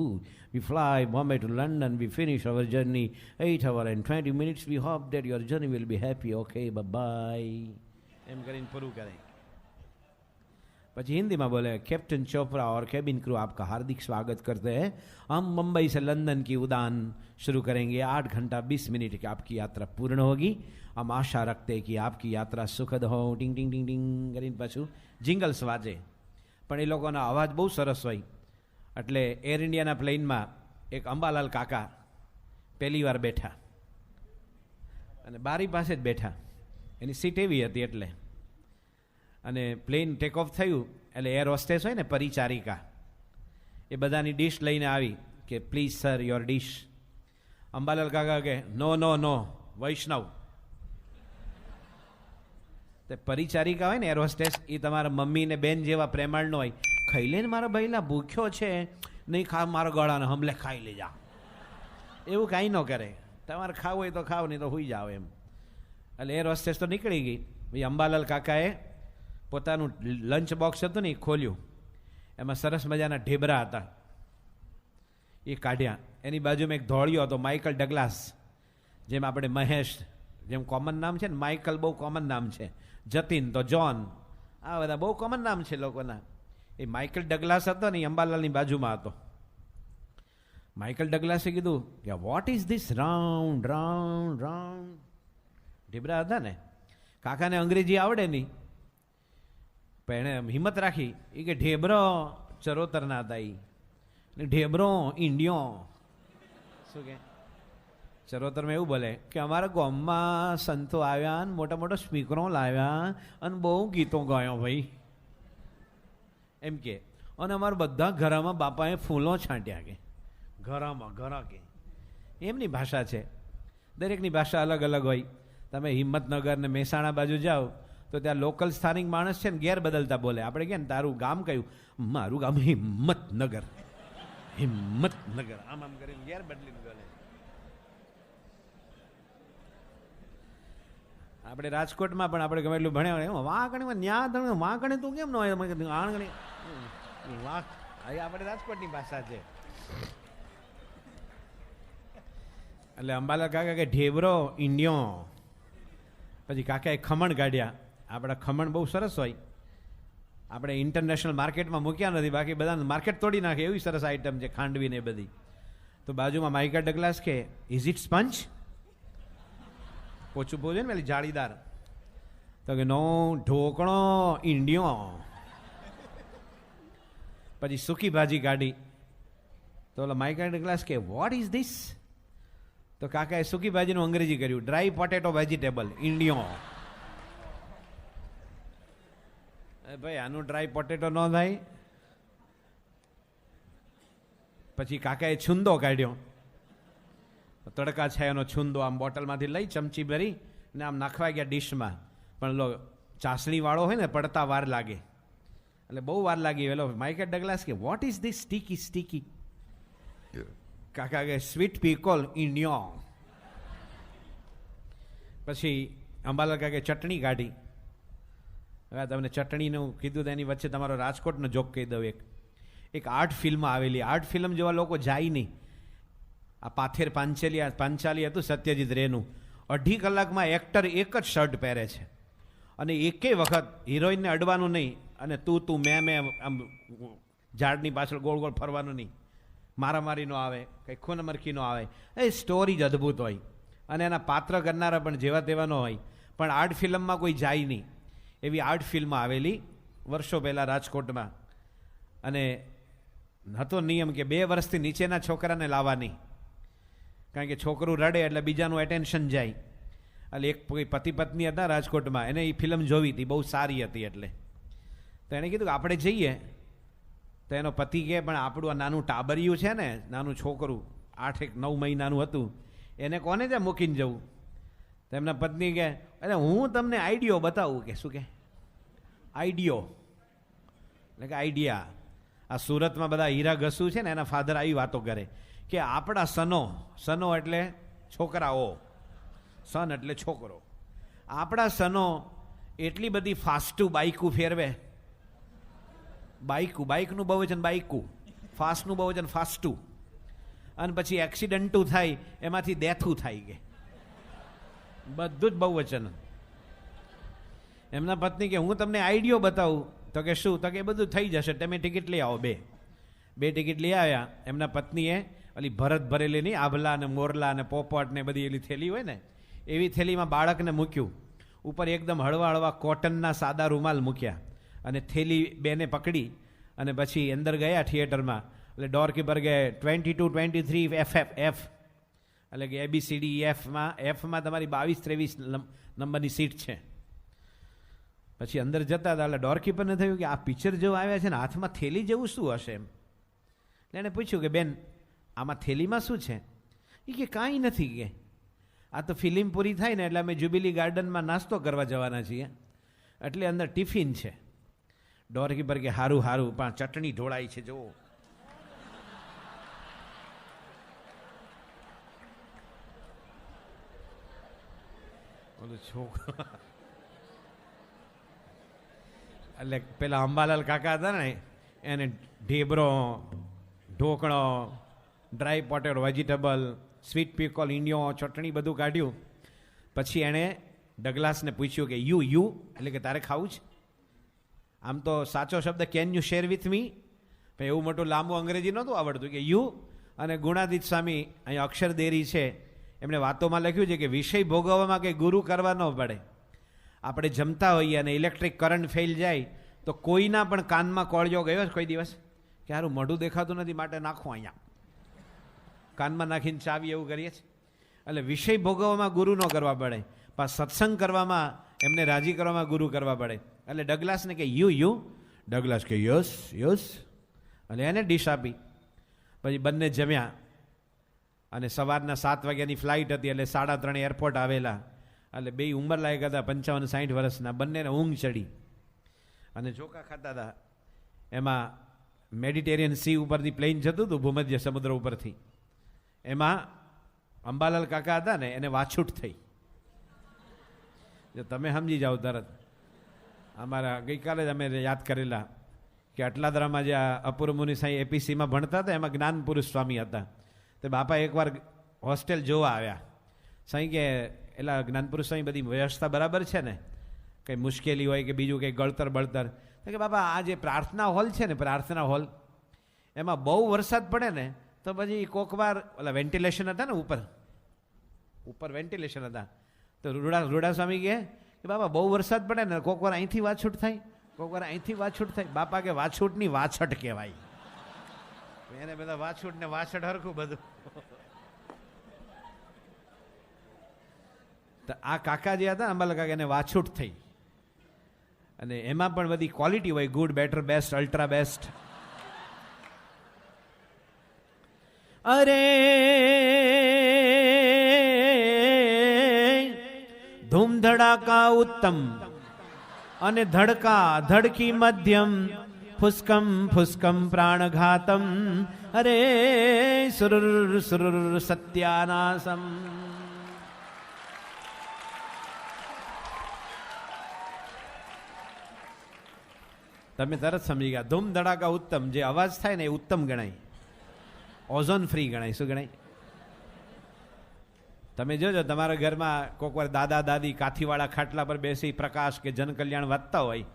We fly Bombay to London. We finish our journey 8 hours and 20 minutes. We hope that your journey will be happy. Okay, bye-bye. એમ કરીને પૂરું કરે. પછી हिंदीમાં बोले, captain Chopra और cabin crew आपका हार्दिक स्वागत करते हैं. हम मुंबई से लंदन की उड़ान शुरू करेंगे. 8 घंटा 20 मिनट की आपकी यात्रा पूर्ण होगी. हम आशा रखते हैं कि आपकी यात्रा सुखद हो. टिंग टिंग टिंग टिंग કરીને પાછું જિંગલ્સ વાજે. પણ એ લોકોનો અવાજ બહુ સરસ હોય. એટલે એર ઇન્ડિયાના પ્લેનમાં એક અંબાલાલ કાકા પહેલી વાર બેઠા, અને બારી પાસે જ બેઠા. એની સીટ એવી હતી એટલે. અને પ્લેન ટેક ઓફ થયું એટલે એર હોસ્ટેસ હોય ને, પરિચારિકા, એ બધાની ડીશ લઈને આવી કે please sir your dish. Ambalal કાકા કે નો નો નો વૈષ્ણવ. તે પરિચારિકા હોય ને એર હોસ્ટેસ, એ તમારા મમ્મી ને બેન જેવા પ્રેમાળ નો હોય. ખાઈ લે ને મારા ભાઈલા, ભૂખ્યો છે, નહીં ખા મારા ગળાને હમલે ખાઈ લેજા, એવું કાંઈ ન કરે. તમારે ખાવું હોય તો ખાવ, નહીં તો હોઈ જાઓ એમ. એટલે એર હોસ્ટેસ તો નીકળી ગઈ. ભાઈ અંબાલાલ કાકાએ પોતાનું લંચ બોક્સ હતું ને એ ખોલ્યું. એમાં સરસ મજાના ઢેબરા હતા, એ કાઢ્યા. એની બાજુમાં એક ધોળિયો હતો, માઇકલ ડગલાસ. જેમ આપણે મહેશ, જેમ કોમન નામ છે ને, માઇકલ બહુ કોમન નામ છે, જતીન તો જોન, આ બધા બહુ કોમન નામ છે લોકોના. એ માઇકલ ડગલાસ હતો ને, એ અંબાલાલની બાજુમાં હતો. માઇકલ ડગલાસે કીધું કે what is this round round round. Dhebra હતા ને, કાકાને અંગ્રેજી આવડે નહીં, પણ એણે હિંમત રાખી. એ કે ઢેબરો ચરોતરના હતા, એ ઢેબરો ઈંડિયો. શું કે ચરોતરમાં એવું બોલે કે અમારા ગામમાં સંતો આવ્યા ને મોટા મોટા સ્પીકરો લાવ્યા અને બહુ ગીતો ગાયો ભાઈ, એમ કે. અને અમારા બધા ઘરમાં બાપાએ ફૂલો છાંટ્યા કે ઘરમાં ઘરા કે. એમની ભાષા છે. દરેકની ભાષા અલગ અલગ હોય. તમે હિંમતનગર ને મહેસાણા બાજુ જાઓ તો ત્યાં લોકલ સ્થાનિક માણસ છે ને ઘેર બદલતા બોલે. આપણે કે ને તારું ગામ કયું? મારું ગામ હિંમતનગર. હિંમતનગર આમ આમ કરીને ઘેર બદલીને બોલે. આપણે રાજકોટમાં પણ આપણે ગમે એટલું ભણ્યા, વાંકણી ન્યા તમે વાંકણી તું કેમ ન હોય? આણગણી વાંક, આપણે રાજકોટની ભાષા છે. એટલે અંબાલાલ કાકા કે ઢેબરો ઈંડિયો. પછી કાકાએ ખમણ કાઢ્યા. આપણા ખમણ બહુ સરસ હોય. આપણે ઇન્ટરનેશનલ માર્કેટમાં મૂક્યા નથી, બાકી બધા માર્કેટ તોડી નાખે એવી સરસ આઈટમ છે, ખાંડવી ને બધી. તો બાજુમાં માઇકલ ડગલાસ કે ઇઝ ઇટ સ્પંચ? પોચું પોચું ને પેલી જાળીદાર. તો કે નો, ઢોકળો ઈંડિયો. પછી સૂકી ભાજી કાઢી. તો ઓલા માઇકલ ડગલાસ કે વોટ ઇઝ ધીસ? તો કાકાએ સૂકી ભાજીનું અંગ્રેજી કર્યું, ડ્રાય પોટેટો વેજીટેબલ ઈંડિયો. ભાઈ આનું ડ્રાય પોટેટો ન થાય. પછી કાકાએ છુંદો કાઢ્યો. તડકા છાયાનો છુંદો આમ બોટલમાંથી લઈ ચમચી ભરી ને આમ નાખવા ગયા ડીશમાં. પણ લો ચાસણી વાળો હોય ને, પડતા વાર લાગે, એટલે બહુ વાર લાગી. પેલો માઇકલ ડગલાસ કે what is this sticky sticky? કાકા કે સ્વીટ પીકોલ ઈંડિયો. પછી અંબાલાલ કાકે ચટણી કાઢી. હવે તમને ચટણીનું કીધું તો એની વચ્ચે તમારો રાજકોટનો જોક કહી દઉં. એક આર્ટ ફિલ્મ આવેલી. આર્ટ ફિલ્મ જોવા લોકો જાય નહીં. આ પાથેર પાંચાલી હતું સત્યજીત રેનું. 2.5 કલાકમાં એક્ટર એક જ શર્ટ પહેરે છે અને એકે વખત હિરોઈનને અડવાનું નહીં, અને તું મેં આમ ઝાડની પાછળ ગોળ ગોળ ફરવાનું નહીં. મારામારી ન આવે, કંઈ ખૂન મરકી ન આવે. એ સ્ટોરી જ અદ્ભુત હોય અને એના પાત્ર કરનારા પણ જેવા તેવા ન હોય. પણ આર્ટ ફિલ્મમાં કોઈ જાય નહીં એવી આર્ટ ફિલ્મ આવેલી વર્ષો પહેલાં રાજકોટમાં. અને હતો નિયમ કે 2 વર્ષથી નીચેના છોકરાને લાવવા નહીં, કારણ કે છોકરું રડે એટલે બીજાનું એટેન્શન જાય. એટલે એક કોઈ પતિ પત્ની હતા રાજકોટમાં, એને એ ફિલ્મ જોવી હતી, બહુ સારી હતી. એટલે તો એણે કીધું કે આપણે જઈએ. તો એનો પતિ કહે પણ આપણું આ નાનું ટાબરિયું છે ને, નાનું છોકરું 8-9 મહિનાનું હતું, એને કોને ત્યાં મૂકીને જવું? તો એમના પત્ની કહે અરે હું તમને આઈડિયો બતાવું. કે શું? કે આઈડિયો એટલે કે આઈડિયા. આ સુરતમાં બધા હીરા ઘસુ છે ને, એના ફાધર આવી વાતો કરે કે આપણા સનો એટલે છોકરાઓ, સન એટલે છોકરો, આપણા સનો એટલી બધી ફાસ્ટું બાઇકું ફેરવે. બાઇકનું બહુવચન બાઇકું, ફાસ્ટનું બહુવચન ફાસ્ટું, અને પછી એક્સિડન્ટું થાય એમાંથી ડેથું થાય. કે બધું જ બહુવચન. એમના પત્ની કે હું તમને આઈડિયો બતાવું. તો કે શું? તો કે બધું થઈ જશે, તમે ટિકિટ લઈ આવો. 2 ટિકિટ લઈ આવ્યા. એમના પત્નીએ ઓલી ભરત ભરેલી નહીં, આભલા અને મોરલા અને પોપટ ને બધી એલી થેલી હોય ને, એવી થેલીમાં બાળકને મૂક્યું. ઉપર એકદમ હળવા હળવા કોટનના સાદા રૂમાલ મૂક્યા અને થેલી 2ને પકડી અને પછી અંદર ગયા થિયેટરમાં. એટલે ડોરકીપર કે 22, 23 FF, એટલે કે ABCD એફમાં તમારી 22-23 નંબરની સીટ છે. પછી અંદર જતા હતા એટલે ડોરકીપરને થયું કે આ પિક્ચર જેવું આવ્યા છે ને, હાથમાં થેલી જેવું શું હશે એમ. એટલે એણે પૂછ્યું કે બેન આમાં થેલીમાં શું છે? એ કે કાંઈ નથી. કે આ તો ફિલ્મ પૂરી થાય ને એટલે અમે જ્યુબિલી ગાર્ડનમાં નાસ્તો કરવા જવાના છીએ, એટલે અંદર ટિફિન છે. ડોરકીપર કે હારું પણ ચટણી ઢોળાઈ છે જુઓ. છોકરો એટલે પેલા અંબાલાલ કાકા હતા ને, એને ઢેબરો, ઢોકળો, ડ્રાય પોટેટો, વેજીટેબલ, સ્વીટ પીકોલ, ઈંડિયો, ચટણી બધું કાઢ્યું. પછી એણે ડગલાસને પૂછ્યું કે યુ એટલે કે તારે ખાવું છે? આમ તો સાચો શબ્દ can you share with me, પણ એવું મોટું લાંબુ અંગ્રેજી નહોતું આવડતું કે યુ. અને ગુણાદિત સ્વામી અહીં અક્ષર દેરી છે, એમણે વાતોમાં લખ્યું છે કે વિષય ભોગવવામાં કંઈ ગુરુ કરવા ન પડે. આપણે જમતા હોઈએ અને ઇલેક્ટ્રિક કરંટ ફેલ જાય તો કોઈના પણ કાનમાં કોળિયો ગયો છે કોઈ દિવસ કે સારું મોઢું દેખાતું નથી માટે નાખો અહીંયા, કાનમાં નાખીને ચાવી, એવું કરીએ છીએ. એટલે વિષય ભોગવવામાં ગુરુ ન કરવા પડે, પણ સત્સંગ કરવામાં, એમને રાજી કરવામાં ગુરુ કરવા પડે. એટલે ડગલાસને કે યુ, ડગલાસ કે યસ. એટલે એને ડીશ આપી. પછી બંને જમ્યા અને સવારના 7 વાગ્યાની ફ્લાઇટ હતી, એટલે 3:30 એરપોર્ટ આવેલા. એટલે 2 ઉંમર લાયક હતા, 55-60 વર્ષના. બંનેને ઊંઘ ચડી અને ચોખા ખાતા હતા. એમાં મેડિટેરિયન સી ઉપરથી પ્લેન જતું હતું, ભૂમધ્ય સમુદ્ર ઉપરથી. એમાં અંબાલાલ કાકા હતા ને, એને વાછૂટ થઈ. જો તમે સમજી જાઓ તરત. અમારા ગઈકાલે જ અમે યાદ કરેલા કે અટલાદરામાં જે અપૂર્વ મુનિ સાંઈ APCમાં ભણતા હતા, એમાં જ્ઞાન પુરુષ સ્વામી હતા. તો બાપા એકવાર હોસ્ટેલ જોવા આવ્યા. સાંઈ કે એલા જ્ઞાનપુરુષ સ્વામી બધી વ્યવસ્થા બરાબર છે ને, કંઈ મુશ્કેલી હોય કે બીજું કંઈ ગળતર બળતર? કે બાપા આ જે પ્રાર્થના હોલ છે ને, પ્રાર્થના હોલ, એમાં બહુ વરસાદ પડે ને તો પછી કોકવાર ઓલા વેન્ટિલેશન હતા ને, ઉપર વેન્ટિલેશન હતા. તો રૂડા સ્વામી કહે કે બાપા બહુ વરસાદ પડે ને કોકવાર અહીંથી વાછૂટ થાય, કોકવાર અહીંથી વાછૂટ થાય. બાપા કે વાછૂટની વાછટ કહેવાય. એને બધા વાછૂટ ને વાછટ હરખું બધું. તો આ કાકા જે હતા અંબાલાલ કાકા, એને વાછૂટ થઈ. અને એમાં પણ બધી ક્વોલિટી હોય, good, better, best, ultra best. અરે ધૂમ ધડાકા ઉત્તમ અને ધડકી મધ્યમ, ફુસ્કમ પ્રાણઘાતમ, અરે સુર સત્યાનાસમ. તમે તરત સમજી ગયા. ધૂમ ધડાકા ઉત્તમ, જે અવાજ થાય ને એ ઉત્તમ ગણાય, ઓઝોન ફ્રી ગણાય. શું ગણાય? તમે જોજો તમારા ઘરમાં કોઈક વાર દાદા દાદી કાથીવાળા ખાટલા પર બેસી પ્રકાશ કે જનકલ્યાણ વાંચતા હોય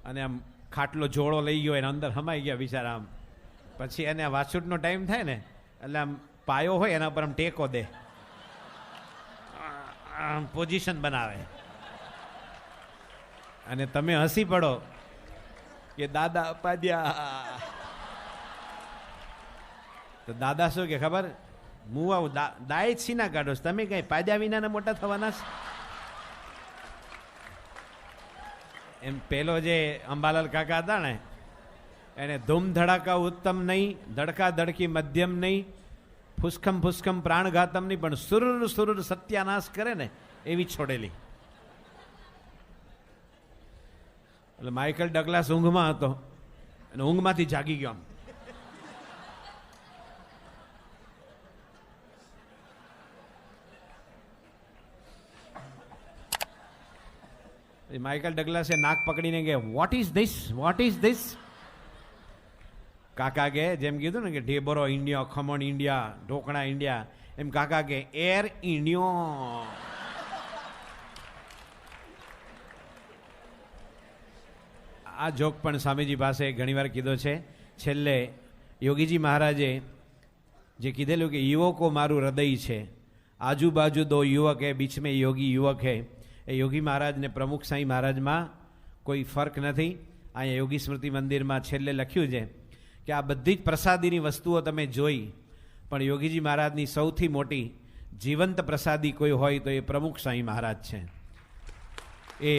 અને આમ ખાટલો જોડો લઈ ગયો એને અંદર હમાઈ ગયા બિચારા, આમ પછી એને વાછૂટનો ટાઈમ થાય ને એટલે આમ પાયો હોય એના પર આમ ટેકો દે, પોઝિશન બનાવે, અને તમે હસી પડો કે દાદા પાદ્યા. તો દાદા શું કે ખબર, હું આવું દાય જ સીના કાઢો, તમે કઈ પાદ્યા વિના મોટા થવાના છે? એમ પેલો જે અંબાલાલ કાકા હતા ને, એને ધૂમ ધડાકા ઉત્તમ નહીં, ધડકા ધડકી મધ્યમ નહીં, ફુસ્કમ ફુસ્કમ પ્રાણઘાતમ નહીં, પણ સુરુર સુરુર સત્યાનાશ કરે ને એવી છોડેલી. એટલે માઇકલ ડગલાસ ઊંઘમાં હતો અને ઊંઘમાંથી જાગી ગયો. આમ માઇકલ ડગલાસે નાક પકડીને કે what is this, what is this? કાકા કે જેમ કીધું ને કે ઢેબરો ઇન્ડિયા, ખમણ ઇન્ડિયા, ઢોકળા ઇન્ડિયા, એમ કાકા કે એર ઇન્ડિયો. આ જોક પણ સ્વામીજી પાસે ઘણીવાર કીધો છે. છેલ્લે યોગીજી મહારાજે જે કીધેલું કે યુવકો મારું હૃદય છે, આજુબાજુ દો યુવક હે, બીચ મેં યોગી યુવક હે, એ યોગી મહારાજ ને પ્રમુખ સાંઈ મહારાજમાં કોઈ ફર્ક નથી. અહીંયા યોગી સ્મૃતિ મંદિરમાં છેલ્લે લખ્યું છે કે આ બધી જ પ્રસાદીની વસ્તુઓ તમે જોઈ, પણ યોગીજી મહારાજની સૌથી મોટી જીવંત પ્રસાદી કોઈ હોય તો એ પ્રમુખ સાંઈ મહારાજ છે. એ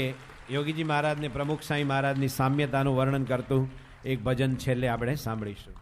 યોગીજી મહારાજને પ્રમુખ સાંઈ મહારાજની સામ્યતાનું વર્ણન કરતું એક ભજન છેલ્લે આપણે સાંભળીશું.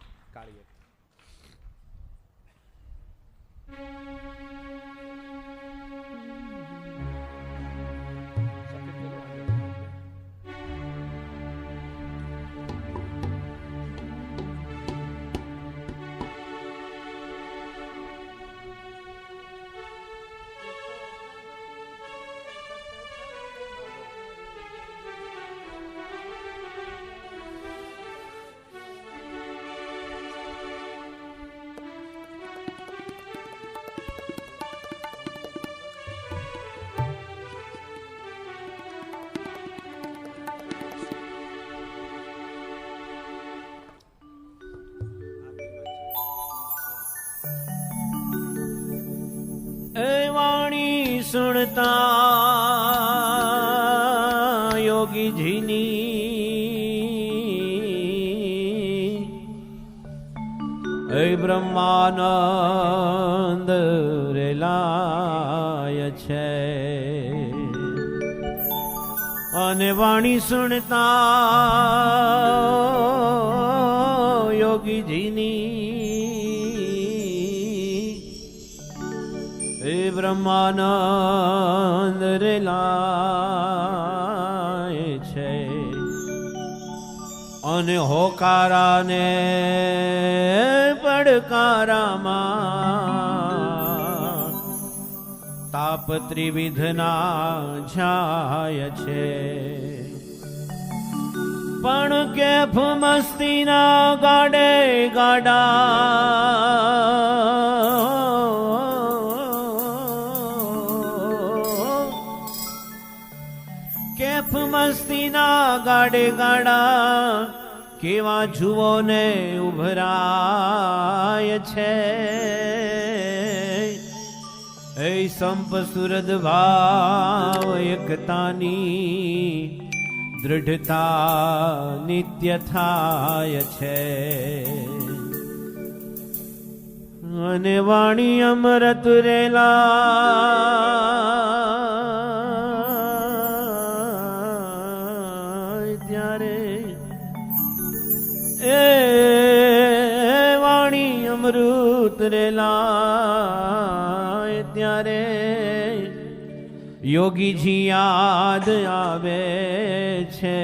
સુણતા યોગીજીની એ બ્રહ્માનંદ રેલાય છે, અને વાણી સુણતા યોગીજીની બ્રહ્માનંદ રેલાય છે, અને હોકારાને પડકારામાં તાપ ત્રિવિધના જાય છે, પણ કેફ મસ્તીના ગાડે ગાડા મસ્તીના ગાડે ગાડા કેવા જુઓ ને ઉભરાય છે, એ સંપ સુરદ ભાવ એકતાની દૃઢતા નિત્ય થાય છે, અને વાણી અમૃત રેલા અમૃત રેલાય ત્યારે યોગીજી યાદ આવે છે,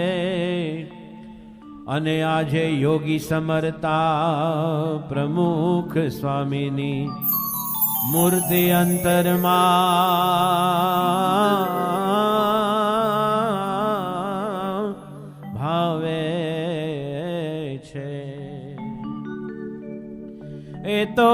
અને આજે યોગી સમરતા પ્રમુખ સ્વામીની મૂર્તિ અંતરમાં ભાવે છે. એ તો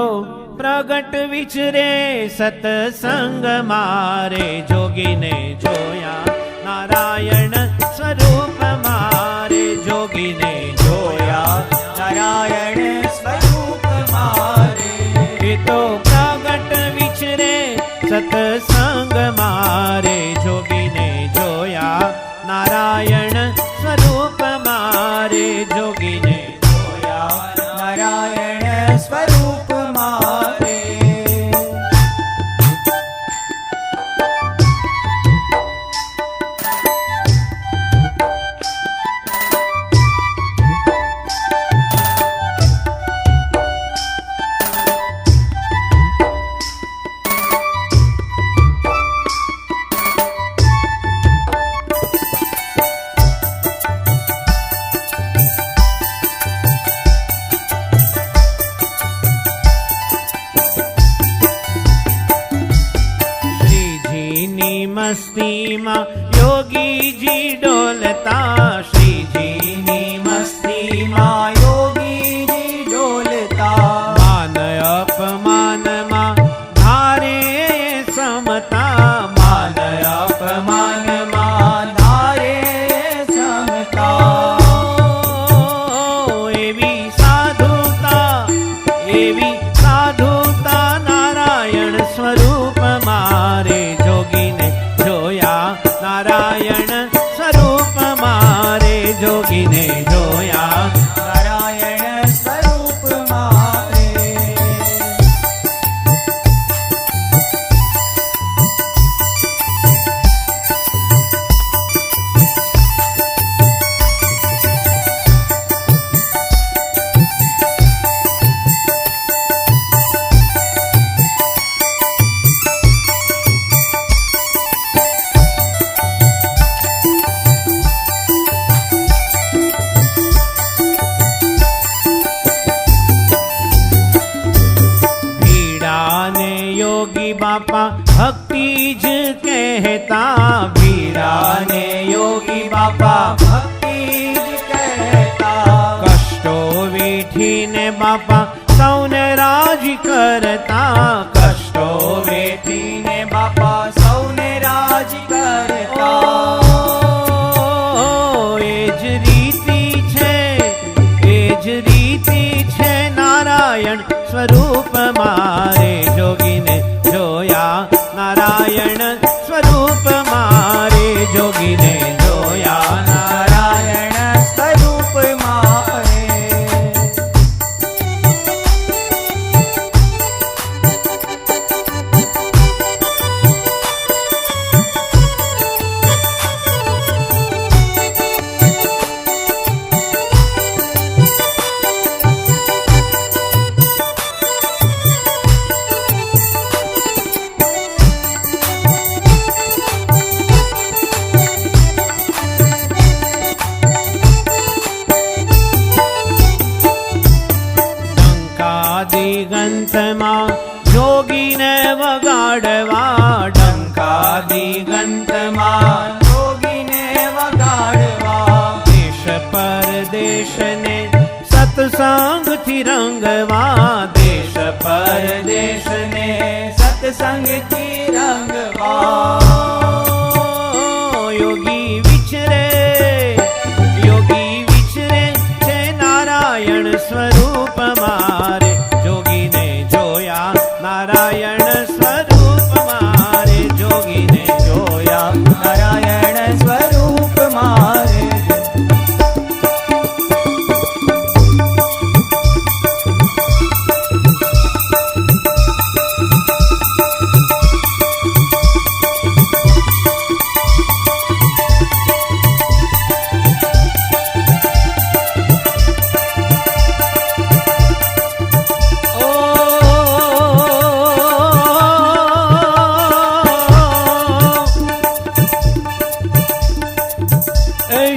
પ્રગટ વિચરે સતસંગ મારે, જોગીને જોયા નારાયણ સ્વરૂપ મારે, જોગીને જોયા નારાયણ સ્વરૂપ સતસંગ મારે જોગીને જોયા નારાયણ સ્વરૂપ મારે જોગીને જોયા નારાયણ સ્વરૂપ મારે. મસ્તીમાં યોગીજી ડોલતા શ્રીજીની મસ્તીમાં યોગીજી ડોલતા માન અપમાનમાં ધારે સમતા માન અપમાનમાં ધારે સમતા. એવી સાધુતા નારાયણ સ્વરૂપ મારે જોગીને જોયા નારાયણ સ્વરૂપ મારે જોગીને જોયા નારાયણ સ્વરૂપ મારે. યોગી બાપા ભક્તિ જ કહેતા વીરાને યોગી બાપા ભક્તિ જ કહેતા કષ્ટો વેઠીને બાપા સૌને રાજી કરતા કષ્ટો વેઠીને બાપા સૌને રાજી કરતા. એ જ રીતિ છે નારાયણ સ્વરૂપ મારે જોગીને જોયા નારાયણ સ્વરૂપ મારે જોગીને જોયા નારાયણ સ્વરૂપ મારે. દિગંતમાં જોગીને વગાડવા ડંકા દિગંતમાં જોગીને વગાડવા દેશ પરદેશને સત્સંગથી રંગવા દેશ પરદેશને સત્સંગથી રંગવા. યોગી વિચરે છે નારાયણ સ્વરૂપ મારે જોગીને જોયા નારાયણ સ્વરૂપ મારે જોગીને જોયા નારાયણ સ્વરૂપ મારે.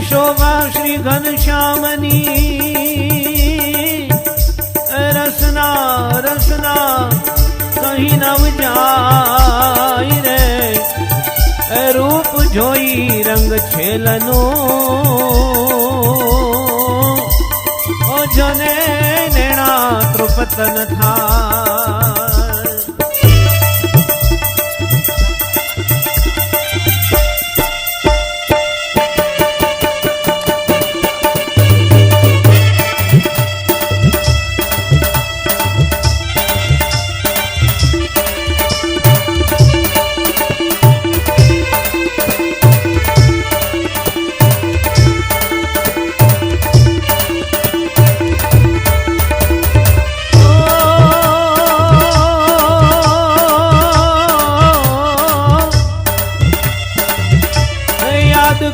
શોભા શ્રી ઘનશ્યામની રસના કहीं નવ જાય રે રૂપ જોઈ રંગ છેલનો ઓ જને નેણા તૃપતન થાય.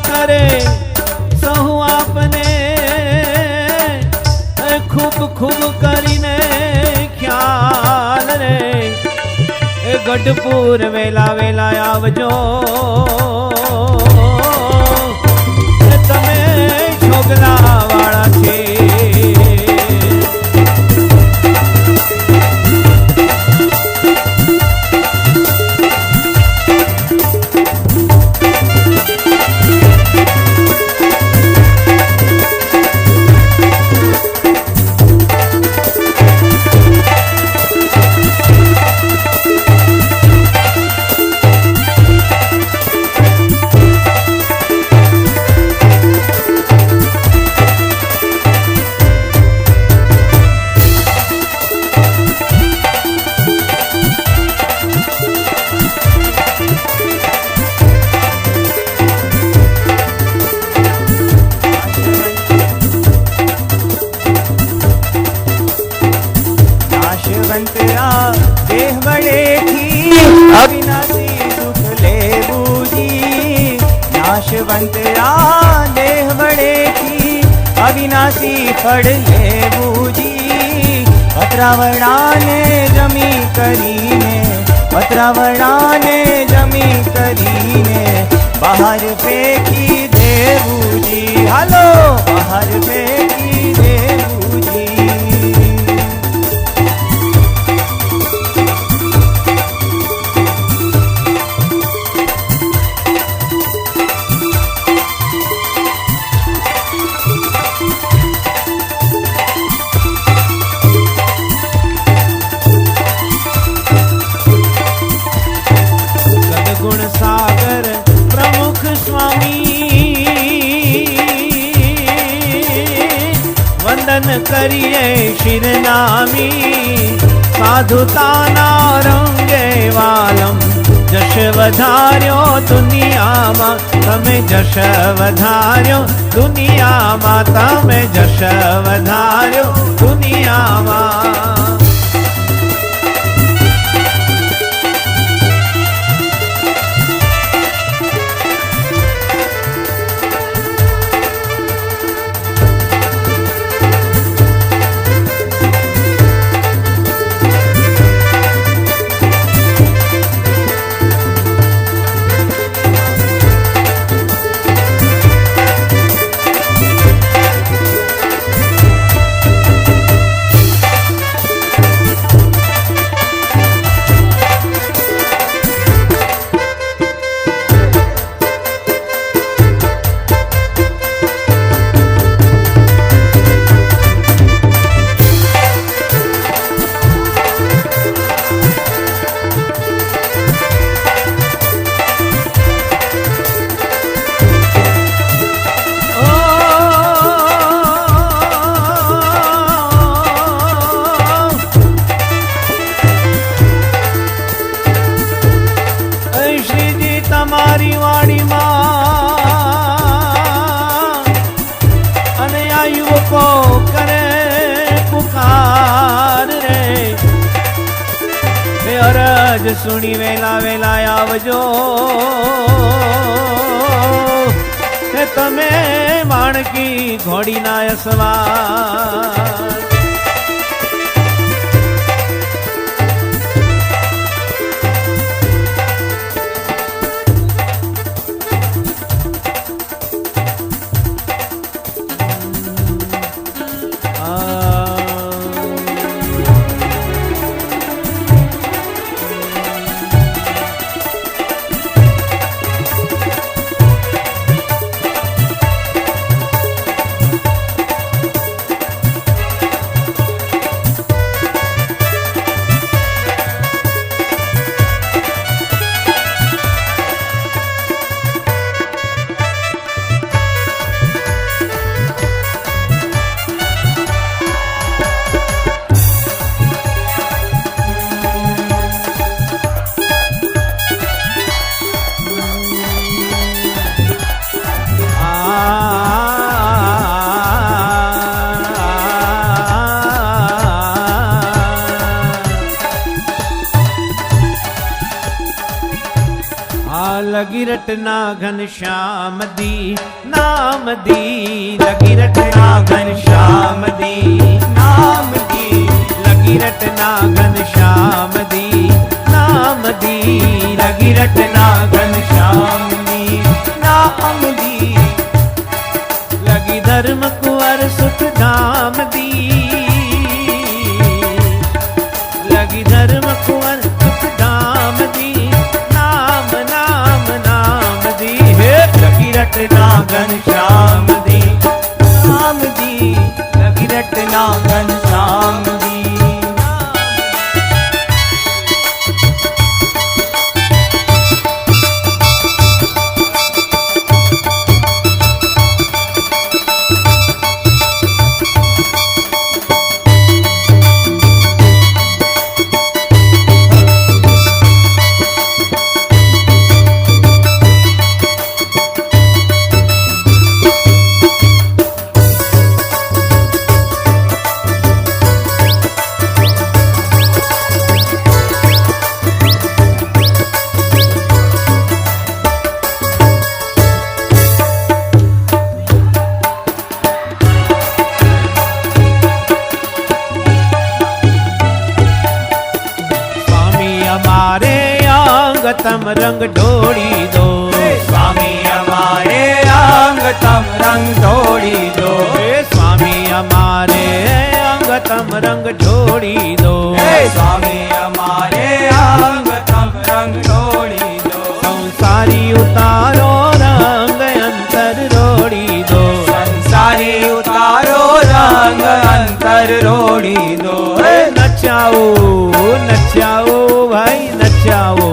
करे सहु आपने खूब खूब करीने ख्याल रे ए गढ़पुर वेला वेला आवजो तमे छोगला वाला छे देह बड़े थी अविनाशी दुख ले बूजी नाशवंतरा देह बड़े थी अविनाशी फड़ ले बूजी पत्रावड़ा ने जमी करीने पत्रावड़ा ने जमी करीने बाहर फेंकी दे बूजी हालो बाहर फेंकी दे बूजी गुण सागर प्रमुख स्वामी वंदन करिए शिरनामी साधुता ना रंगे वालम जश वधार्यो दुनियामा तमे जश वधार्यो दुनियामा तमे जश वधार्यो दुनियामा તમારી વાડીમાં અને આ યુવકો કરે પુકાર રે એ અરજ સુણી વેલા વેલા આવજો એ તમે માણકી ઘોડીના અસવાર આ લગી રટના ઘનશ્યામ દી નામ દી લગી રટના ઘનશ્યામ દી નામ દી લગી રટના ઘનશ્યામ દી નામ દી લગી રટના ઘનશ્યામ દી નામ દી લગી ધર્મ કુંવર સુખ ધામ દી લગી ધર્મ કુંવર સુખ ધામ દી નામ નામ નામ દી હે લગી રટના ઘનશ્યામ દી નામ દી લગી રટના ઘનશ્યામ દી तम रंग ढोड़ी दो स्वामी हमारे अंग तम रंग ढोड़ी दो स्वामी हमारे अंग तम रंग ढोड़ी दो स्वामी हमारे अंग तम रंग ढोड़ी दो संसारी उतारो रंग अंतर रोड़ी दो संसारी उतारो रंग अंतर रोड़ी दो नचाओ नचाओ भाई नचाओ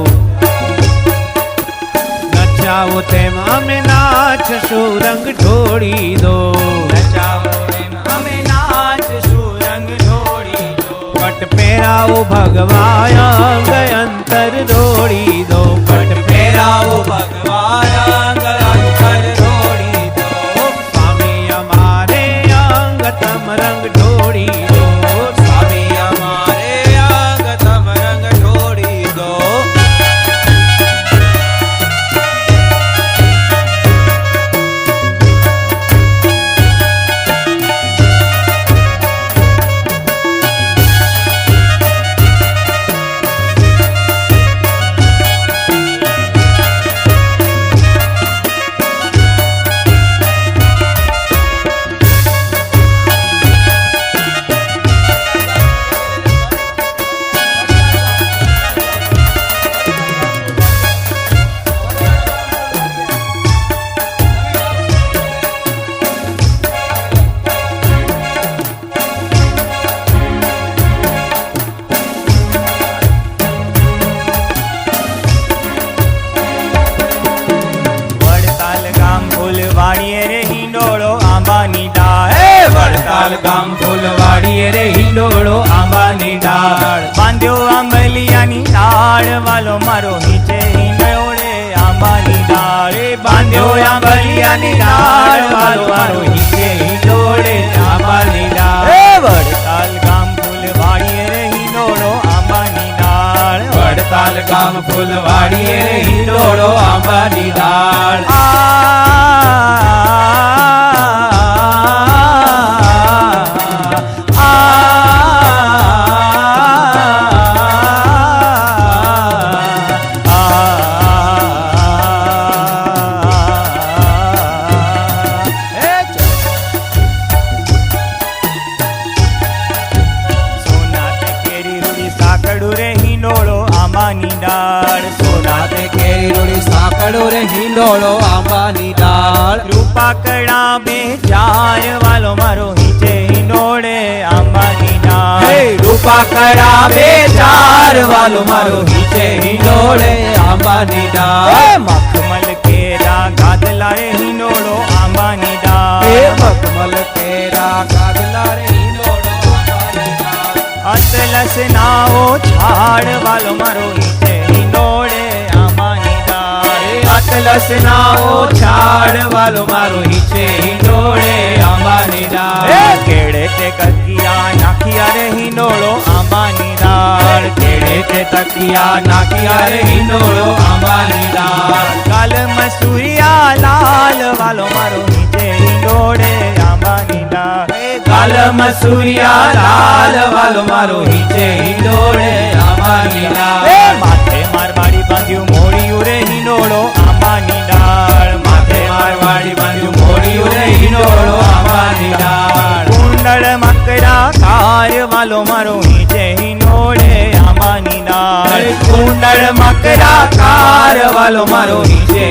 नचाओ तेम हमें नाच सुरंग ढोड़ी दो नचाओ हमें नाच सुरंग ढोड़ी दो पट पेराओ भगवान अंग अंतर रोड़ी दो पट पेराओ भगवान अंग अंतर रोड़ी दो स्वामी हमारे अंग तम रंग ढोड़ी दो स्वामी हमारे अंग तम रंग ढोड़ी दो ગામ ફૂલવાડીએ રે હિંડોળો આંબાની ડાળ બાંધ્યો આંબલિયાની ડાળ વાલો મારો નીચે હિંડોળે આંબાની ડાળ બાંધ્યો આંબલિયાની ડાળ વાલો મારો નીચે હિંડોળે આંબાની ડાળ વડતાલ ગામ ફૂલવાડીએ રે હિંડોળો આંબાની ડાળ વડતાલ ગામ ફૂલવાડીએ રે હિંડોળો આંબાની ડાળ હિંડોળો આંબાની ડાળ રૂપાકડા બે ચાર વાલો મારો નીચે હિંડોળે આંબાની ડાળ રૂપાકડા બે ચાર વાલો મારો નીચે હિંડોળે આંબાની ડાળ મખમલ કેરા ગાદલા રે હિંડોળો આંબાની ડાળ મખમલ કેરા ગાદલા રે હિંડોળો આંબાની ડાળ અતલસ નાઓ છાડ વાલો મારો નીચે હિંડોળે આંબાની અતલસ નાઓ છાડ વાલો મારો નીચે હિંડોળે આંબાની ડાળ કેળે તે કકિયા નાખિયા રે હિંડોળો આંબાની ડાળ કેળે તે તકિયા નાખિયા રે હિંડોળો આંબાની ડાળ સૂર્યા લાલ વાલો મારો હિંચે હિંડોળે આંબાની એ ડાળ. માથે મારવાડી બાંધ્યું મોડિયું રે હિંડોળો આંબાની ડાળ. માથે મારવાડી બાંધ્યું મોડિયું રે હિંડોળો આંબાની ડાળ. કુંડળ મકરા કાર વાલો મારો હિંચે હિંડોળે આંબાની ડાળ. કુંડળ મકરા કાર વાલો મારો હિંચે